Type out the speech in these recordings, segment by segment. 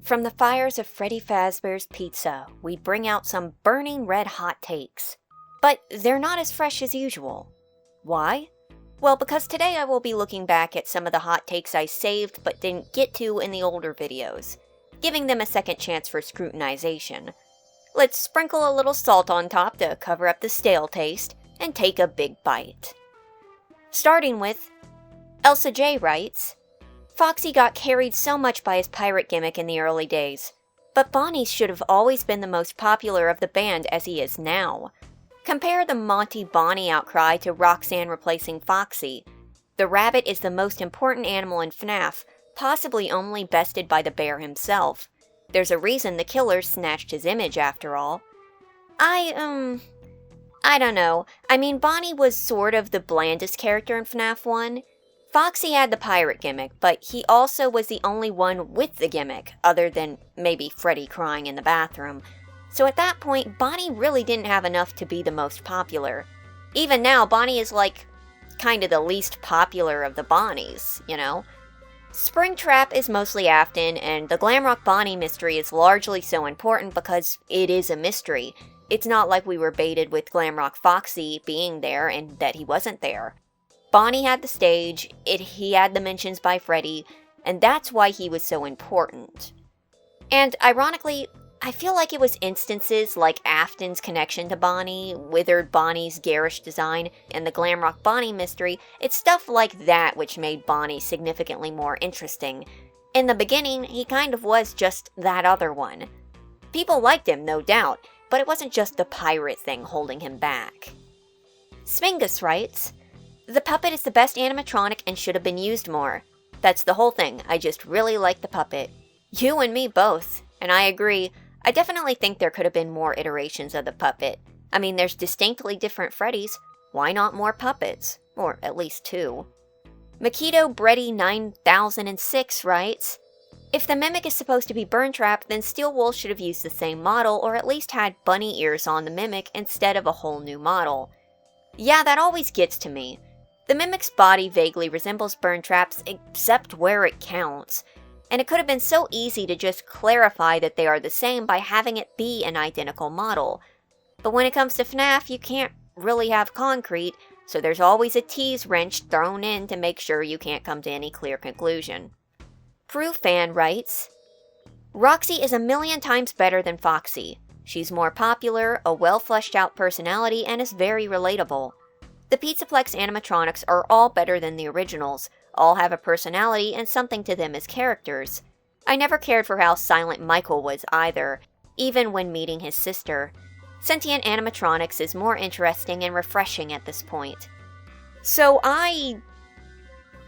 From the fires of Freddy Fazbear's Pizza, we bring out some burning red hot takes. But they're not as fresh as usual. Why? Well, because today I will be looking back at some of the hot takes I saved but didn't get to in the older videos, giving them a second chance for scrutinization. Let's sprinkle a little salt on top to cover up the stale taste, and take a big bite. Starting with, Elsa J writes, Foxy got carried so much by his pirate gimmick in the early days, but Bonnie should have always been the most popular of the band as he is now. Compare the Monty Bonnie outcry to Roxanne replacing Foxy. The rabbit is the most important animal in FNAF, possibly only bested by the bear himself. There's a reason the killers snatched his image after all. I don't know. I mean, Bonnie was sort of the blandest character in FNAF 1. Foxy had the pirate gimmick, but he also was the only one with the gimmick, other than maybe Freddy crying in the bathroom. So at that point, Bonnie really didn't have enough to be the most popular. Even now, Bonnie is like, kind of the least popular of the Bonnies, you know? Springtrap is mostly Afton, and the Glamrock Bonnie mystery is largely so important because it is a mystery. It's not like we were baited with Glamrock Foxy being there and that he wasn't there. Bonnie had the stage, he had the mentions by Freddy, and that's why he was so important. And ironically, I feel like it was instances like Afton's connection to Bonnie, Withered Bonnie's garish design, and the Glamrock Bonnie mystery. It's stuff like that which made Bonnie significantly more interesting. In the beginning, he kind of was just that other one. People liked him, no doubt, but it wasn't just the pirate thing holding him back. Smingus writes, the puppet is the best animatronic and should have been used more. That's the whole thing, I just really like the puppet. You and me both, and I agree. I definitely think there could have been more iterations of the puppet. I mean, there's distinctly different Freddys. Why not more puppets? Or at least 2. Makito Breddy 9006 writes, if the Mimic is supposed to be Burntrap, then Steel Wool should have used the same model or at least had bunny ears on the Mimic instead of a whole new model. Yeah, that always gets to me. The Mimic's body vaguely resembles Burntrap's, except where it counts. And it could have been so easy to just clarify that they are the same by having it be an identical model. But when it comes to FNAF, you can't really have concrete, so there's always a tease wrench thrown in to make sure you can't come to any clear conclusion. ProoFan writes, Roxy is a million times better than Foxy. She's more popular, a well-fleshed-out personality, and is very relatable. The Pizzaplex animatronics are all better than the originals, all have a personality and something to them as characters. I never cared for how silent Michael was either, even when meeting his sister. Sentient animatronics is more interesting and refreshing at this point. So I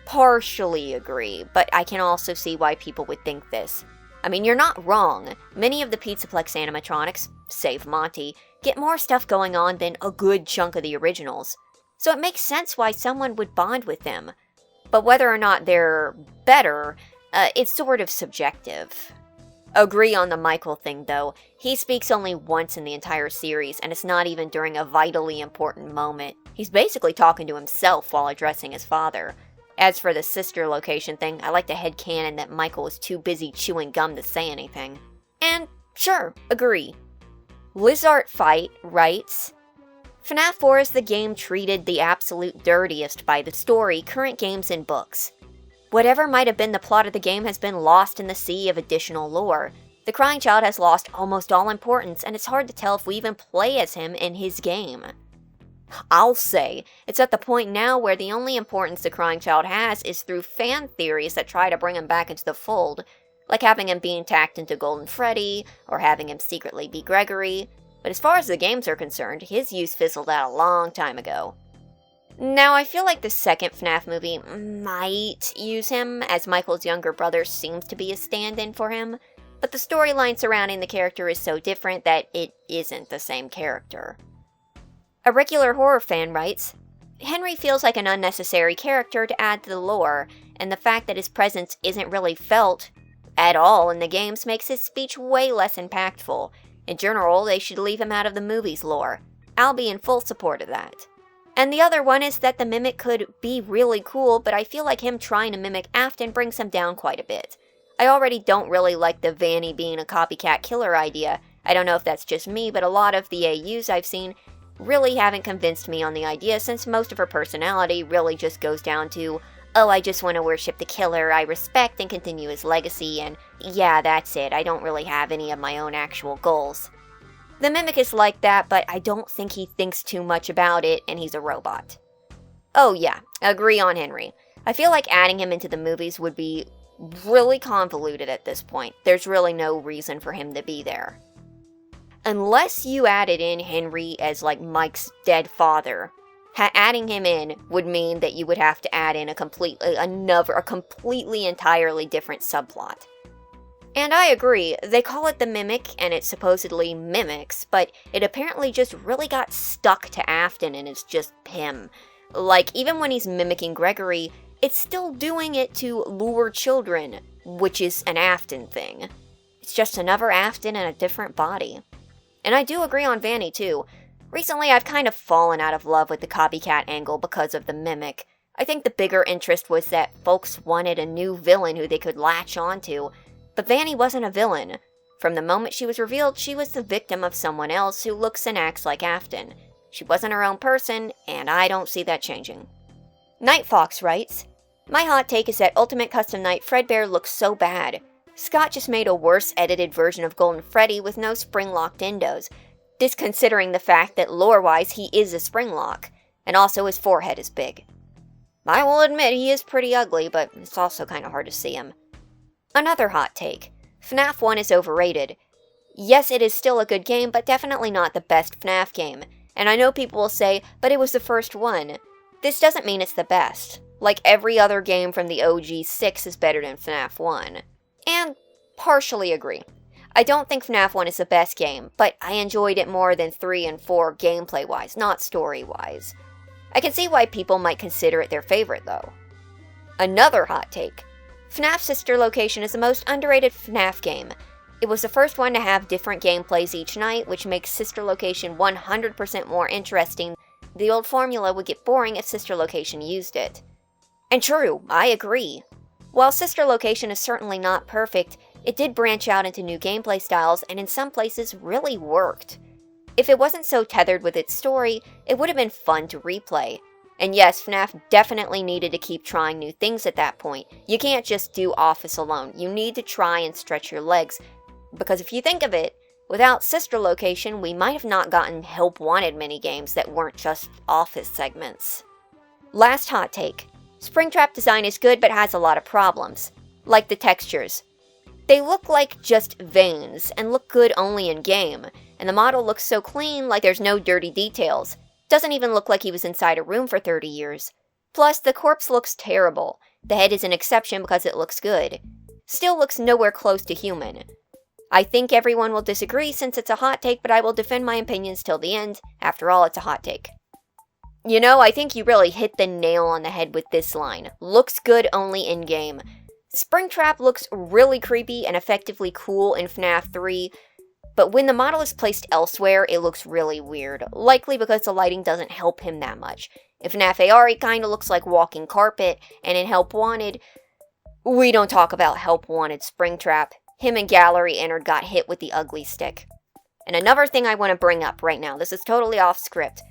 partially agree, but I can also see why people would think this. I mean, you're not wrong. Many of the Pizzaplex animatronics, save Monty, get more stuff going on than a good chunk of the originals. So it makes sense why someone would bond with them. But whether or not they're better, it's sort of subjective. Agree on the Michael thing, though. He speaks only once in the entire series, and it's not even during a vitally important moment. He's basically talking to himself while addressing his father. As for the sister location thing, I like to headcanon that Michael was too busy chewing gum to say anything. And sure, agree. Lizard Fight writes, FNAF 4 is the game treated the absolute dirtiest by the story, current games, and books. Whatever might have been the plot of the game has been lost in the sea of additional lore. The Crying Child has lost almost all importance, and it's hard to tell if we even play as him in his game. I'll say, it's at the point now where the only importance the Crying Child has is through fan theories that try to bring him back into the fold, like having him being tacked into Golden Freddy, or having him secretly be Gregory. But as far as the games are concerned, his use fizzled out a long time ago. Now, I feel like the second FNAF movie might use him, as Michael's younger brother seems to be a stand-in for him, but the storyline surrounding the character is so different that it isn't the same character. A regular horror fan writes, Henry feels like an unnecessary character to add to the lore, and the fact that his presence isn't really felt at all in the games makes his speech way less impactful. In general, they should leave him out of the movie's lore. I'll be in full support of that. And the other one is that the Mimic could be really cool, but I feel like him trying to mimic Afton brings him down quite a bit. I already don't really like the Vanny being a copycat killer idea. I don't know if that's just me, but a lot of the AUs I've seen really haven't convinced me on the idea, since most of her personality really just goes down to, oh, I just want to worship the killer I respect and continue his legacy, and yeah, that's it. I don't really have any of my own actual goals. The Mimic is like that, but I don't think he thinks too much about it, and he's a robot. Oh yeah, agree on Henry. I feel like adding him into the movies would be really convoluted at this point. There's really no reason for him to be there. Unless you added in Henry as like Mike's dead father, adding him in would mean that you would have to add in a completely entirely different subplot. And I agree, they call it the Mimic and it supposedly mimics, but it apparently just really got stuck to Afton and it's just him. Like, even when he's mimicking Gregory, it's still doing it to lure children, which is an Afton thing. It's just another Afton in a different body. And I do agree on Vanny too. Recently I've kind of fallen out of love with the copycat angle because of the Mimic. I think the bigger interest was that folks wanted a new villain who they could latch onto, but Vanny wasn't a villain. From the moment she was revealed, she was the victim of someone else who looks and acts like Afton. She wasn't her own person, and I don't see that changing. Nightfox writes, my hot take is that Ultimate Custom Night Fredbear looks so bad. Scott just made a worse edited version of Golden Freddy with no spring-locked endos, disconsidering the fact that lore-wise he is a spring-lock, and also his forehead is big. I will admit he is pretty ugly, but it's also kind of hard to see him. Another hot take. FNAF 1 is overrated. Yes, it is still a good game, but definitely not the best FNAF game. And I know people will say, but it was the first one. This doesn't mean it's the best. Like every other game from the OG 6 is better than FNAF 1. And partially agree. I don't think FNAF 1 is the best game, but I enjoyed it more than 3 and 4 gameplay-wise, not story-wise. I can see why people might consider it their favorite, though. Another hot take. FNAF Sister Location is the most underrated FNAF game. It was the first one to have different gameplays each night, which makes Sister Location 100% more interesting. The old formula would get boring if Sister Location used it. And true, I agree. While Sister Location is certainly not perfect, it did branch out into new gameplay styles and in some places really worked. If it wasn't so tethered with its story, it would have been fun to replay. And yes, FNAF definitely needed to keep trying new things at that point. You can't just do Office alone. You need to try and stretch your legs. Because if you think of it, without Sister Location, we might have not gotten Help Wanted minigames that weren't just Office segments. Last hot take. Springtrap design is good but has a lot of problems. Like the textures. They look like just veins, and look good only in-game, and the model looks so clean like there's no dirty details. Doesn't even look like he was inside a room for 30 years. Plus, the corpse looks terrible. The head is an exception because it looks good. Still looks nowhere close to human. I think everyone will disagree since it's a hot take, but I will defend my opinions till the end. After all, it's a hot take. You know, I think you really hit the nail on the head with this line. Looks good only in-game. Springtrap looks really creepy and effectively cool in FNAF 3, but when the model is placed elsewhere, it looks really weird, likely because the lighting doesn't help him that much. In FNAF AR, he kinda looks like walking carpet, and in Help Wanted, we don't talk about Help Wanted Springtrap. Him and Gallery Entered got hit with the ugly stick. And another thing I want to bring up right now, this is totally off script.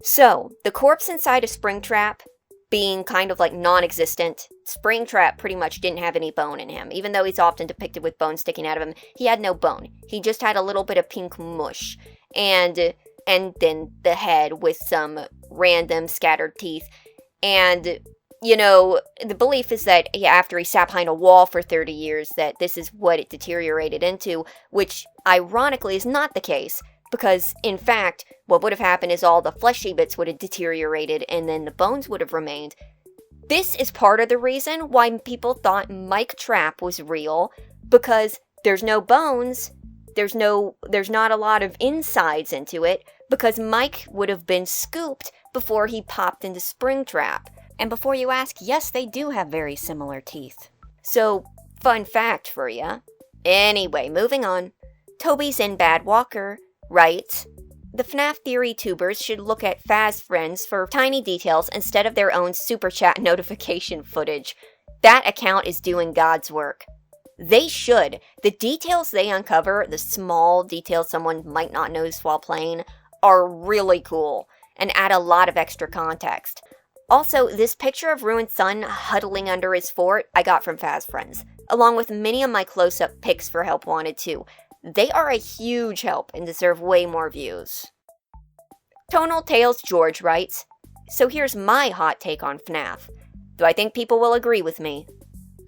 So, the corpse inside of Springtrap being kind of like non-existent, Springtrap pretty much didn't have any bone in him. Even though he's often depicted with bone sticking out of him, he had no bone. He just had a little bit of pink mush. And then the head with some random scattered teeth. And, you know, the belief is that after he sat behind a wall for 30 years, that this is what it deteriorated into, which ironically is not the case. Because, in fact, what would have happened is all the fleshy bits would have deteriorated and then the bones would have remained. This is part of the reason why people thought Miketrap was real, because there's no bones, there's not a lot of insides into it, because Mike would have been scooped before he popped into Springtrap. And before you ask, yes, they do have very similar teeth. So, fun fact for ya. Anyway, moving on. Toby's in Bad Walker writes, the FNAF Theory tubers should look at FazFriends for tiny details instead of their own super chat notification footage. That account is doing God's work. They should. The details they uncover, the small details someone might not notice while playing, are really cool and add a lot of extra context. Also, this picture of Ruined Sun huddling under his fort I got from FazFriends, along with many of my close-up pics for Help Wanted too. They are a huge help and deserve way more views. Tonal Tales George writes, "So here's my hot take on FNAF. Do I think people will agree with me?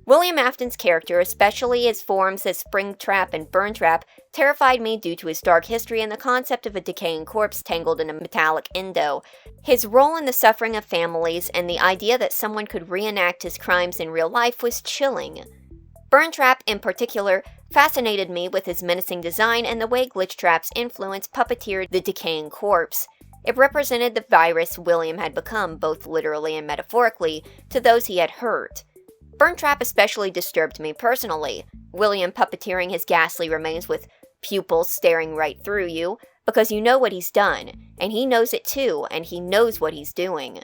William Afton's character, especially his forms as Springtrap and Burntrap, terrified me due to his dark history and the concept of a decaying corpse tangled in a metallic endo. His role in the suffering of families and the idea that someone could reenact his crimes in real life was chilling. Burntrap, in particular, fascinated me with his menacing design and the way glitch traps influence puppeteered the decaying corpse. It represented the virus William had become, both literally and metaphorically, to those he had hurt. Burntrap especially disturbed me personally, William puppeteering his ghastly remains with pupils staring right through you, because you know what he's done, and he knows it too, and he knows what he's doing.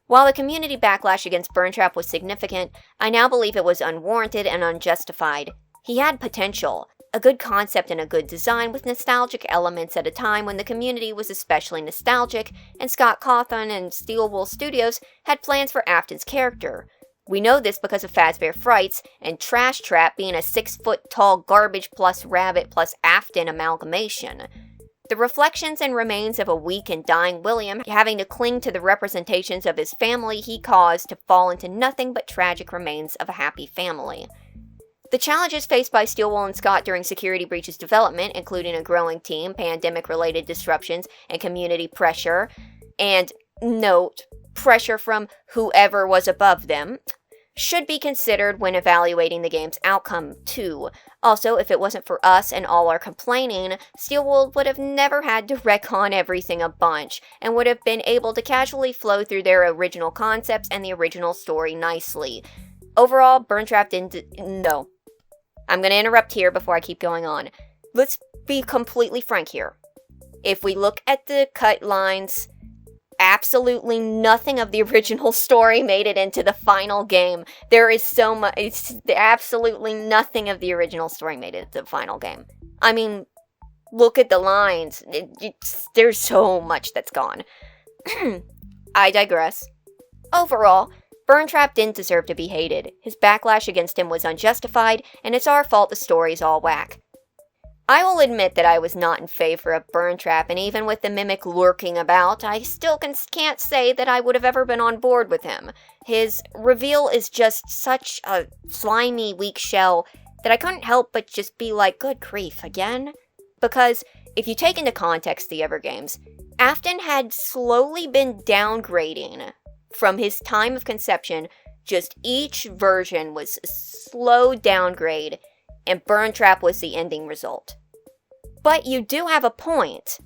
While the community backlash against Burntrap was significant, I now believe it was unwarranted and unjustified. He had potential, a good concept and a good design with nostalgic elements at a time when the community was especially nostalgic, and Scott Cawthon and Steelwool Studios had plans for Afton's character. We know this because of FazFriends Frights and Trash Trap being a 6-foot-tall garbage plus rabbit plus Afton amalgamation. The reflections and remains of a weak and dying William having to cling to the representations of his family he caused to fall into nothing but tragic remains of a happy family. The challenges faced by Steelwool and Scott during Security Breach's development, including a growing team, pandemic-related disruptions, and community pressure, and, note, pressure from whoever was above them, should be considered when evaluating the game's outcome, too. Also, if it wasn't for us and all our complaining, Steelwool would have never had to retcon everything a bunch, and would have been able to casually flow through their original concepts and the original story nicely. Overall, Burntrap no. I'm gonna interrupt here before I keep going on. Let's be completely frank here. If we look at the cut lines, absolutely nothing of the original story made it into the final game. There is so much, absolutely nothing of the original story made it into the final game. I mean, look at the lines. There's so much that's gone. I digress. Overall, Burntrap didn't deserve to be hated. His backlash against him was unjustified, and it's our fault the story's all whack. I will admit that I was not in favor of Burntrap, and even with the Mimic lurking about, I still can't say that I would have ever been on board with him. His reveal is just such a slimy, weak shell that I couldn't help but just be like, good grief, again? Because, if you take into context the other games, Afton had slowly been downgrading from his time of conception. Just each version was a slow downgrade, and Burntrap was the ending result. But you do have a point.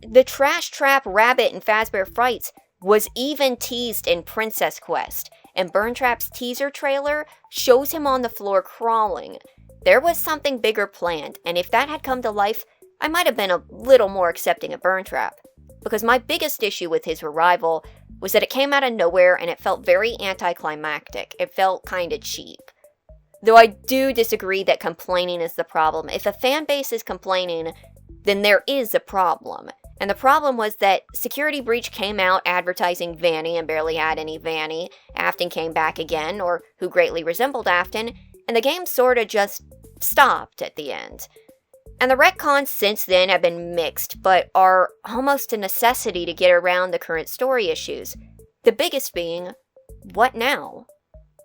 The Trash Trap Rabbit in FazFriends Frights was even teased in Princess Quest, and Burntrap's teaser trailer shows him on the floor crawling. There was something bigger planned, and if that had come to life, I might have been a little more accepting of Burntrap. Because my biggest issue with his arrival was that it came out of nowhere and it felt very anticlimactic. It felt kinda cheap. Though I do disagree that complaining is the problem. If a fan base is complaining, then there is a problem. And the problem was that Security Breach came out advertising Vanny and barely had any Vanny. Afton came back again, or who greatly resembled Afton, and the game sorta just stopped at the end. And the retcons since then have been mixed, but are almost a necessity to get around the current story issues. The biggest being, what now?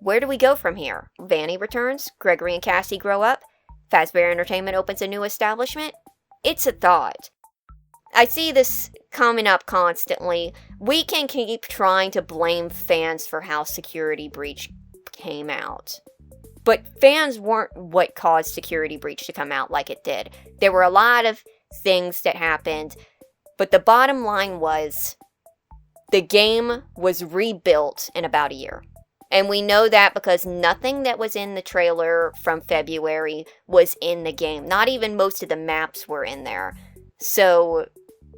Where do we go from here? Vanny returns? Gregory and Cassie grow up? FazFriends Entertainment opens a new establishment? It's a thought. I see this coming up constantly. We can keep trying to blame fans for how Security Breach came out. But fans weren't what caused Security Breach to come out like it did. There were a lot of things that happened, but the bottom line was, the game was rebuilt in about a year. And we know that because nothing that was in the trailer from February was in the game. Not even most of the maps were in there. So,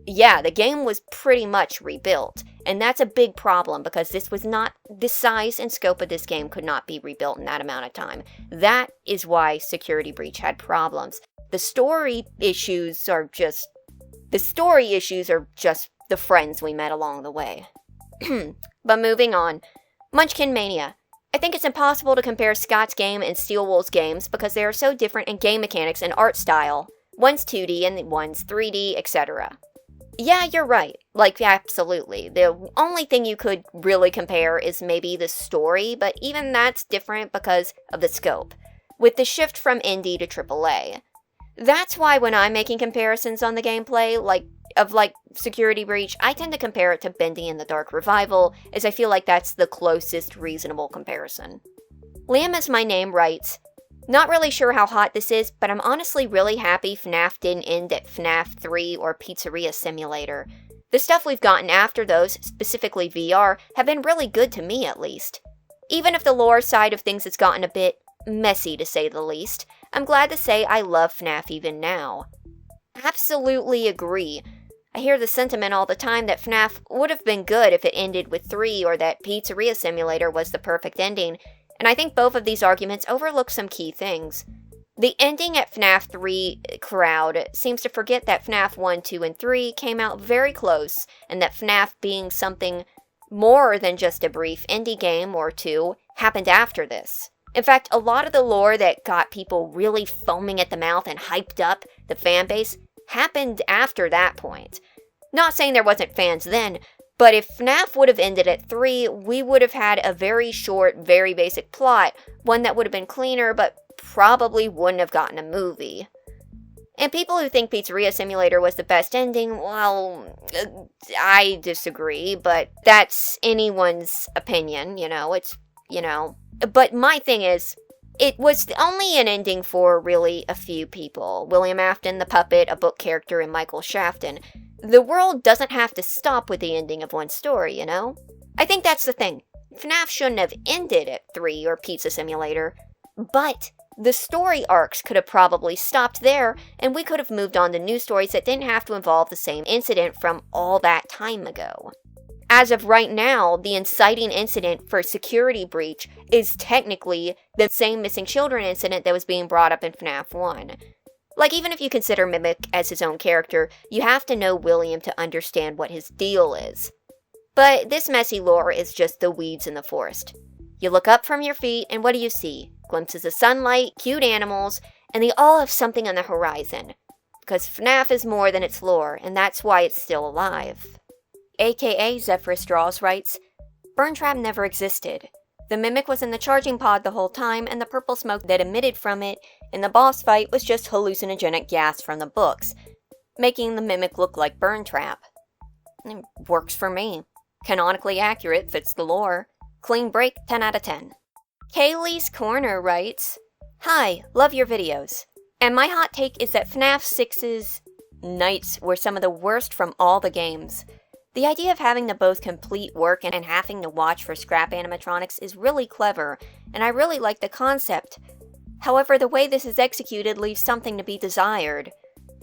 yeah, the game was pretty much rebuilt. and that's a big problem because the size and scope of this game could not be rebuilt in that amount of time. That is why Security Breach had problems. The story issues are just the friends we met along the way. But moving on. Munchkin Mania. I think it's impossible to compare Scott's game and Steel Wool's games because they are so different in game mechanics and art style. One's 2D and one's 3D, etc. Yeah, you're right. Like, absolutely. The only thing you could really compare is maybe the story, but even that's different because of the scope, with the shift from indie to AAA. That's why when I'm making comparisons on the gameplay, like Security Breach, I tend to compare it to Bendy and the Dark Revival, as I feel like that's the closest reasonable comparison. Liam is my name writes, not really sure how hot this is, but I'm honestly really happy FNAF didn't end at FNAF 3 or Pizzeria Simulator. The stuff we've gotten after those, specifically VR, have been really good to me at least. Even if the lore side of things has gotten a bit messy to say the least, I'm glad to say I love FNAF even now. Absolutely agree. I hear the sentiment all the time that FNAF would have been good if it ended with 3 or that Pizzeria Simulator was the perfect ending, and I think both of these arguments overlook some key things. The ending at FNAF 3 crowd seems to forget that FNAF 1, 2, and 3 came out very close, and that FNAF being something more than just a brief indie game or two happened after this. In fact, a lot of the lore that got people really foaming at the mouth and hyped up the fanbase happened after that point. Not saying there wasn't fans then, but if FNAF would have ended at 3, we would have had a very short, very basic plot, one that would have been cleaner, but probably wouldn't have gotten a movie. And people who think Pizzeria Simulator was the best ending, well, I disagree, but that's anyone's opinion, But my thing is, it was only an ending for really a few people. William Afton, the puppet, a book character, and Michael Shafton. The world doesn't have to stop with the ending of one story, I think that's the thing. FNAF shouldn't have ended at 3 or Pizza Simulator, but the story arcs could have probably stopped there, and we could have moved on to new stories that didn't have to involve the same incident from all that time ago. As of right now, the inciting incident for Security Breach is technically the same missing children incident that was being brought up in FNAF 1. Like, even if you consider Mimic as his own character, you have to know William to understand what his deal is. But this messy lore is just the weeds in the forest. You look up from your feet, and what do you see? Glimpses of sunlight, cute animals, and they all have something on the horizon. Because FNAF is more than its lore, and that's why it's still alive. AKA Zephyrus Draws writes, Burntrap never existed. The Mimic was in the charging pod the whole time, and the purple smoke that emitted from it in the boss fight was just hallucinogenic gas from the books, making the Mimic look like Burntrap. It works for me. Canonically accurate, fits the lore. Clean break, 10 out of 10. Kaylee's Corner writes, Hi, love your videos. And my hot take is that FNAF 6's nights were some of the worst from all the games. The idea of having to both complete work and having to watch for scrap animatronics is really clever, and I really like the concept. However, the way this is executed leaves something to be desired.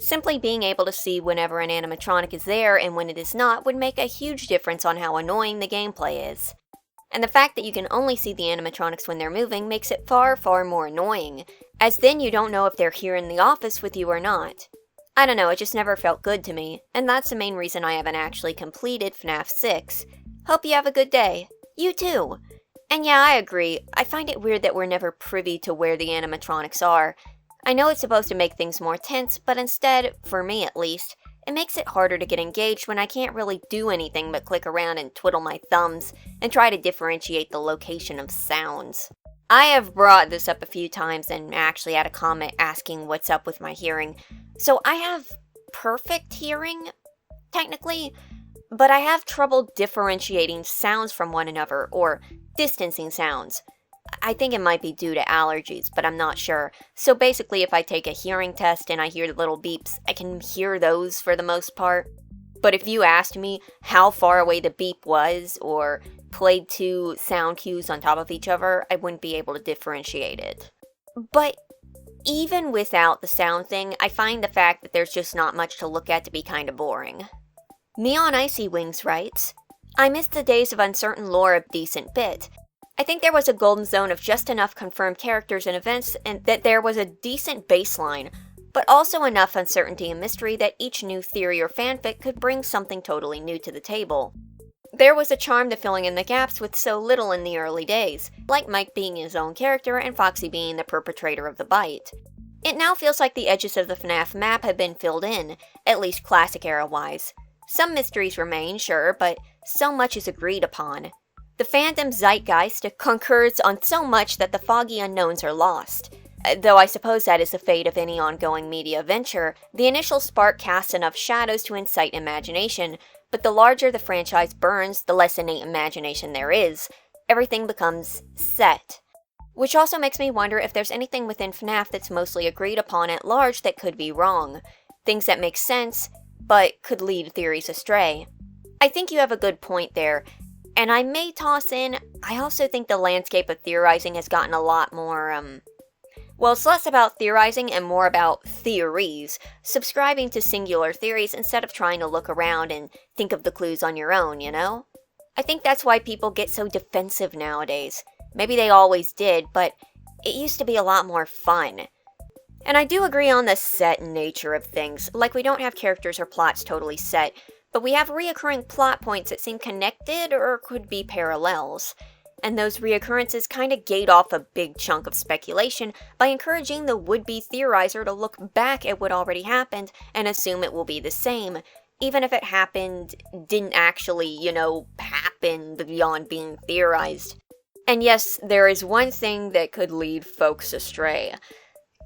Simply being able to see whenever an animatronic is there and when it is not would make a huge difference on how annoying the gameplay is. And the fact that you can only see the animatronics when they're moving makes it far, far more annoying, as then you don't know if they're here in the office with you or not. I don't know, it just never felt good to me, and that's the main reason I haven't actually completed FNAF 6. Hope you have a good day. You too! And yeah, I agree, I find it weird that we're never privy to where the animatronics are. I know it's supposed to make things more tense, but instead, for me at least, it makes it harder to get engaged when I can't really do anything but click around and twiddle my thumbs and try to differentiate the location of sounds. I have brought this up a few times and actually had a comment asking what's up with my hearing. So I have perfect hearing, technically, but I have trouble differentiating sounds from one another or distancing sounds. I think it might be due to allergies, but I'm not sure. So basically, if I take a hearing test and I hear the little beeps, I can hear those for the most part. But if you asked me how far away the beep was, or played two sound cues on top of each other, I wouldn't be able to differentiate it. But even without the sound thing, I find the fact that there's just not much to look at to be kinda boring. Neon Icy Wings writes, I missed the days of uncertain lore a decent bit. I think there was a golden zone of just enough confirmed characters and events, and that there was a decent baseline, but also enough uncertainty and mystery that each new theory or fanfic could bring something totally new to the table. There was a charm to filling in the gaps with so little in the early days, like Mike being his own character and Foxy being the perpetrator of the bite. It now feels like the edges of the FNAF map have been filled in, at least classic era-wise. Some mysteries remain, sure, but so much is agreed upon. The fandom zeitgeist concurs on so much that the foggy unknowns are lost. Though I suppose that is the fate of any ongoing media venture, the initial spark casts enough shadows to incite imagination, but the larger the franchise burns, the less innate imagination there is. Everything becomes set. Which also makes me wonder if there's anything within FNAF that's mostly agreed upon at large that could be wrong. Things that make sense, but could lead theories astray. I think you have a good point there, and I may toss in, I also think the landscape of theorizing has gotten a lot more, well, it's less about theorizing and more about theories, subscribing to singular theories instead of trying to look around and think of the clues on your own, you know? I think that's why people get so defensive nowadays. Maybe they always did, but it used to be a lot more fun. And I do agree on the set nature of things, like we don't have characters or plots totally set, but we have reoccurring plot points that seem connected or could be parallels. And those reoccurrences kind of gate off a big chunk of speculation by encouraging the would-be theorizer to look back at what already happened and assume it will be the same, even if it didn't actually, happen beyond being theorized. And yes, there is one thing that could lead folks astray.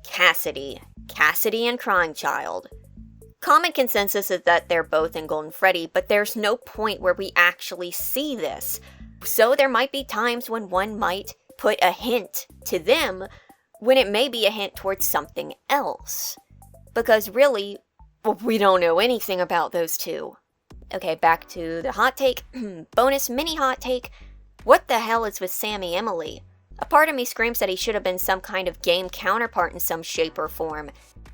Cassidy and Crying Child. Common consensus is that they're both in Golden Freddy, but there's no point where we actually see this. So there might be times when one might put a hint to them, when it may be a hint towards something else. Because really, we don't know anything about those two. Okay, back to the hot take. Bonus mini hot take. What the hell is with Sammy Emily? A part of me screams that he should have been some kind of game counterpart in some shape or form.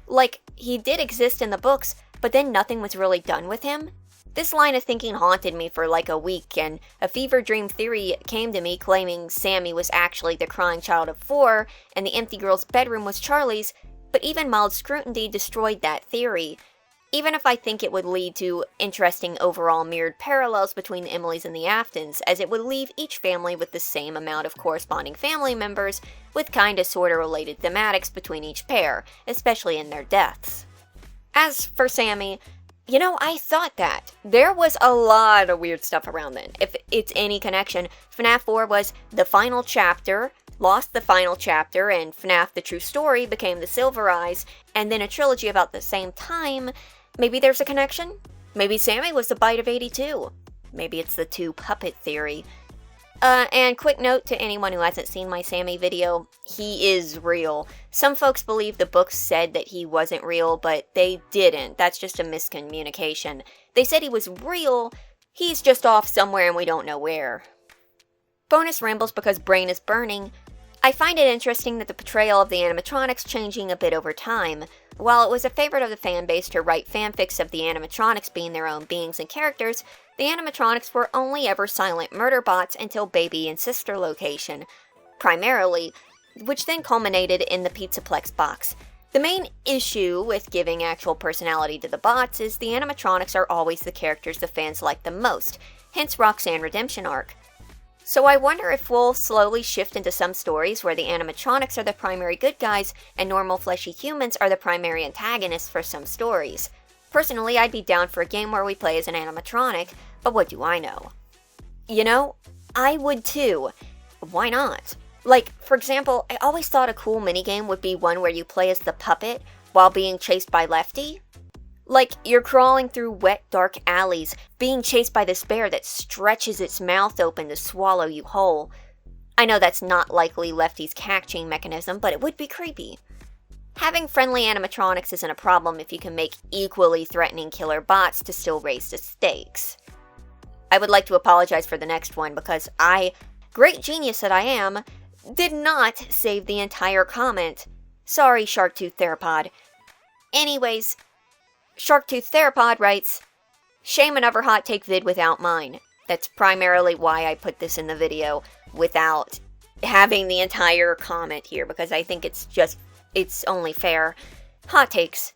Like, he did exist in the books, but then nothing was really done with him? This line of thinking haunted me for like a week, and a fever dream theory came to me claiming Sammy was actually the crying child of 4, and the empty girl's bedroom was Charlie's, but even mild scrutiny destroyed that theory. Even if I think it would lead to interesting overall mirrored parallels between the Emilys and the Aftons, as it would leave each family with the same amount of corresponding family members, with kinda sorta related thematics between each pair, especially in their deaths. As for Sammy, I thought that. There was a lot of weird stuff around then. If it's any connection, FNAF 4 was the final chapter, lost the final chapter, and FNAF The True Story became the Silver Eyes, and then a trilogy about the same time. Maybe there's a connection? Maybe Sammy was the bite of 82. Maybe it's the two puppet theory. And quick note to anyone who hasn't seen my Sammy video, he is real. Some folks believe the books said that he wasn't real, but they didn't. That's just a miscommunication. They said he was real, he's just off somewhere and we don't know where. Bonus rambles because brain is burning. I find it interesting that the portrayal of the animatronics changing a bit over time. While it was a favorite of the fanbase to write fanfics of the animatronics being their own beings and characters, the animatronics were only ever silent murder bots until Baby and Sister Location, primarily, which then culminated in the Pizzaplex box. The main issue with giving actual personality to the bots is the animatronics are always the characters the fans like the most, hence Roxanne redemption arc. So I wonder if we'll slowly shift into some stories where the animatronics are the primary good guys and normal fleshy humans are the primary antagonists for some stories. Personally, I'd be down for a game where we play as an animatronic, but what do I know? I would too. Why not? Like, for example, I always thought a cool minigame would be one where you play as the puppet while being chased by Lefty. Like, you're crawling through wet, dark alleys, being chased by this bear that stretches its mouth open to swallow you whole. I know that's not likely Lefty's catching mechanism, but it would be creepy. Having friendly animatronics isn't a problem if you can make equally threatening killer bots to still raise the stakes. I would like to apologize for the next one because I, great genius that I am, did not save the entire comment. Sorry, Sharktooth Theropod. Anyways, Sharktooth Theropod writes, shame another hot take vid without mine. That's primarily why I put this in the video without having the entire comment here, because I think it's only fair. Hot takes.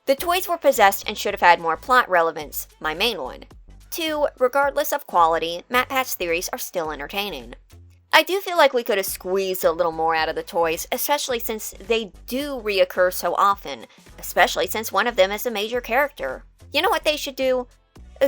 The toys were possessed and should have had more plot relevance, my main one. 2, regardless of quality, Matpat's theories are still entertaining. I do feel like we could have squeezed a little more out of the toys, especially since they do reoccur so often, especially since one of them is a major character. You know what they should do?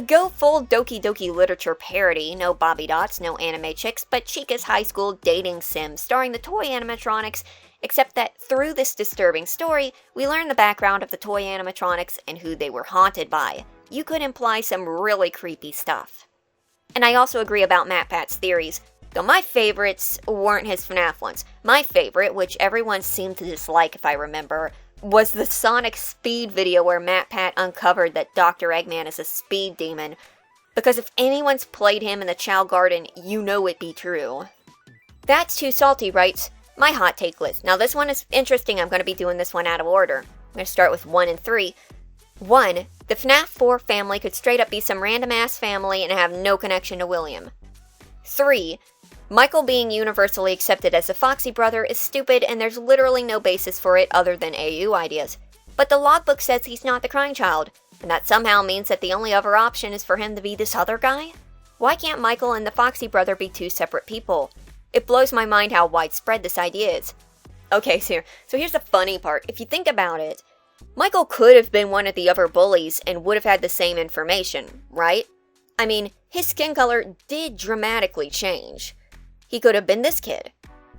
Go full Doki Doki Literature parody, no Bobby Dots, no anime chicks, but Chica's high school dating sim starring the toy animatronics, except that through this disturbing story, we learn the background of the toy animatronics and who they were haunted by. You could imply some really creepy stuff. And I also agree about Matpat's theories, though my favorites weren't his FNAF ones. My favorite, which everyone seemed to dislike if I remember, was the Sonic Speed video where Matpat uncovered that Dr. Eggman is a speed demon. Because if anyone's played him in the Chow Garden, you know it be true. That's Too Salty writes, my hot take list. Now this one is interesting, I'm going to be doing this one out of order. I'm going to start with 1 and 3. 1. The FNAF 4 family could straight up be some random ass family and have no connection to William. 3. Michael being universally accepted as the Foxy brother is stupid and there's literally no basis for it other than AU ideas. But the logbook says he's not the crying child, and that somehow means that the only other option is for him to be this other guy? Why can't Michael and the Foxy brother be 2 separate people? It blows my mind how widespread this idea is. Okay, so here's the funny part. If you think about it, Michael could have been one of the other bullies and would have had the same information, right? I mean, his skin color did dramatically change. He could have been this kid.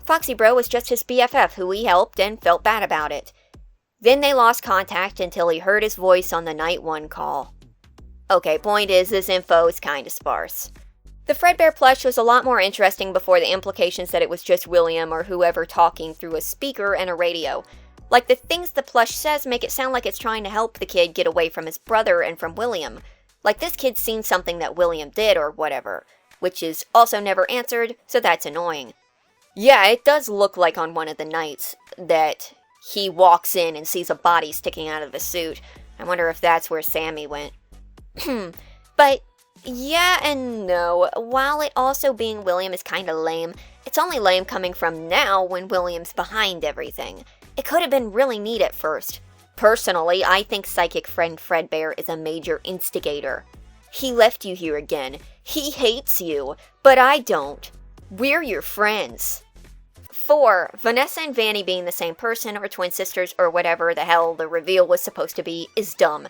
Foxy Bro was just his BFF who he helped and felt bad about it. Then they lost contact until he heard his voice on the Night 1 call. Okay, point is, this info is kinda sparse. The Fredbear plush was a lot more interesting before the implications that it was just William or whoever talking through a speaker and a radio. Like, the things the plush says make it sound like it's trying to help the kid get away from his brother and from William. Like, this kid's seen something that William did or whatever, which is also never answered, so that's annoying. Yeah, it does look like on one of the nights that he walks in and sees a body sticking out of the suit. I wonder if that's where Sammy went. But, yeah and no. While it also being William is kinda lame, it's only lame coming from now when William's behind everything. It could have been really neat at first. Personally, I think Psychic Friend Fredbear is a major instigator. He left you here again. He hates you, but I don't. We're your friends. 4. Vanessa and Vanny being the same person or twin sisters or whatever the hell the reveal was supposed to be is dumb.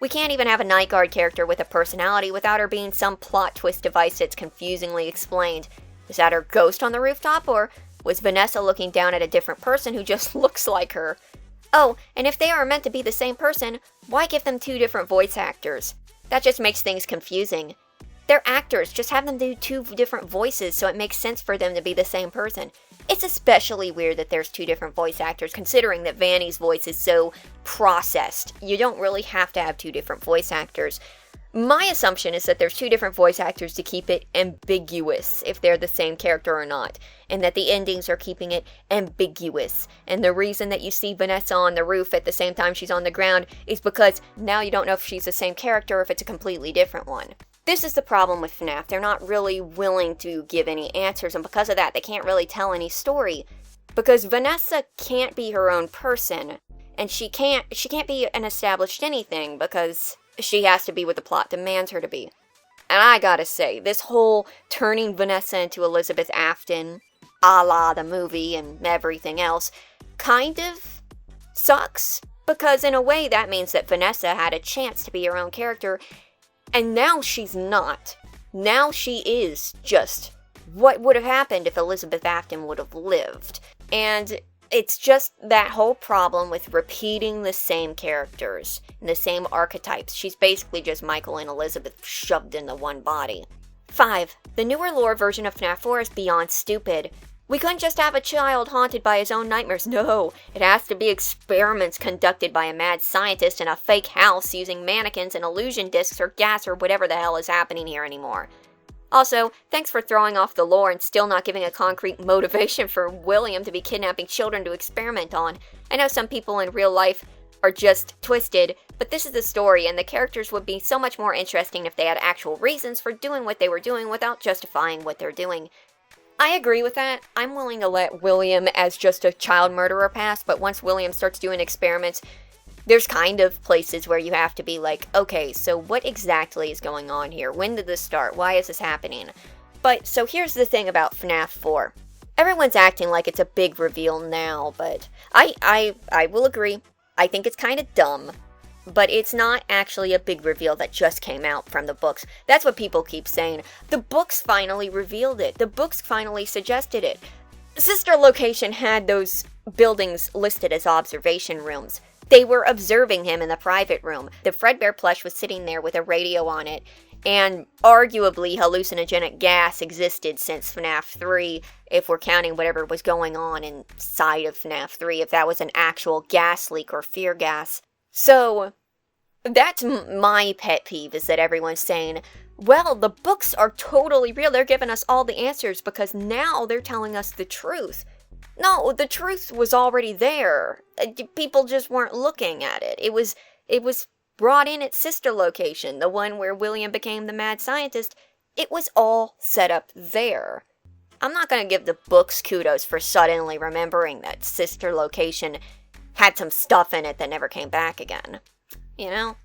We can't even have a Night Guard character with a personality without her being some plot twist device that's confusingly explained. Is that her ghost on the rooftop, or was Vanessa looking down at a different person who just looks like her? Oh, and if they are meant to be the same person, why give them 2 different voice actors? That just makes things confusing. They're actors, just have them do 2 different voices so it makes sense for them to be the same person. It's especially weird that there's 2 different voice actors, considering that Vanny's voice is so processed. You don't really have to have 2 different voice actors. My assumption is that there's 2 different voice actors to keep it ambiguous if they're the same character or not, and that the endings are keeping it ambiguous. And the reason that you see Vanessa on the roof at the same time she's on the ground is because now you don't know if she's the same character or if it's a completely different one. This is the problem with FNAF. They're not really willing to give any answers, and because of that, they can't really tell any story. Because Vanessa can't be her own person, and she can't be an established anything because she has to be what the plot demands her to be. And I gotta say, this whole turning Vanessa into Elizabeth Afton, a la the movie and everything else, kind of sucks. Because in a way, that means that Vanessa had a chance to be her own character, and now she's not. Now she is just what would have happened if Elizabeth Afton would have lived. And it's just that whole problem with repeating the same characters and the same archetypes. She's basically just Michael and Elizabeth shoved into one body. 5. The newer lore version of FNAF 4 is beyond stupid. We couldn't just have a child haunted by his own nightmares. No, it has to be experiments conducted by a mad scientist in a fake house using mannequins and illusion discs or gas or whatever the hell is happening here anymore. Also, thanks for throwing off the lore and still not giving a concrete motivation for William to be kidnapping children to experiment on. I know some people in real life are just twisted, But this is the story, and the characters would be so much more interesting if they had actual reasons for doing what they were doing without justifying what they're doing. I agree with that. I'm willing to let William as just a child murderer pass, but once William starts doing experiments, there's kind of places where you have to be like, okay, so what exactly is going on here? When did this start? Why is this happening? But, so here's the thing about FNAF 4. Everyone's acting like it's a big reveal now, but I will agree. I think it's kind of dumb. But it's not actually a big reveal that just came out from the books. That's what people keep saying. The books finally revealed it. The books finally suggested it. Sister Location had those buildings listed as observation rooms. They were observing him in the private room. The Fredbear plush was sitting there with a radio on it, and arguably hallucinogenic gas existed since FNAF 3, if we're counting whatever was going on inside of FNAF 3, if that was an actual gas leak or fear gas. So, that's my pet peeve, is that everyone's saying, well, the books are totally real, they're giving us all the answers because now they're telling us the truth. No, the truth was already there. People just weren't looking at it. It was brought in at Sister Location, the one where William became the mad scientist. It was all set up there. I'm not going to give the books kudos for suddenly remembering that Sister Location had some stuff in it that never came back again. You know?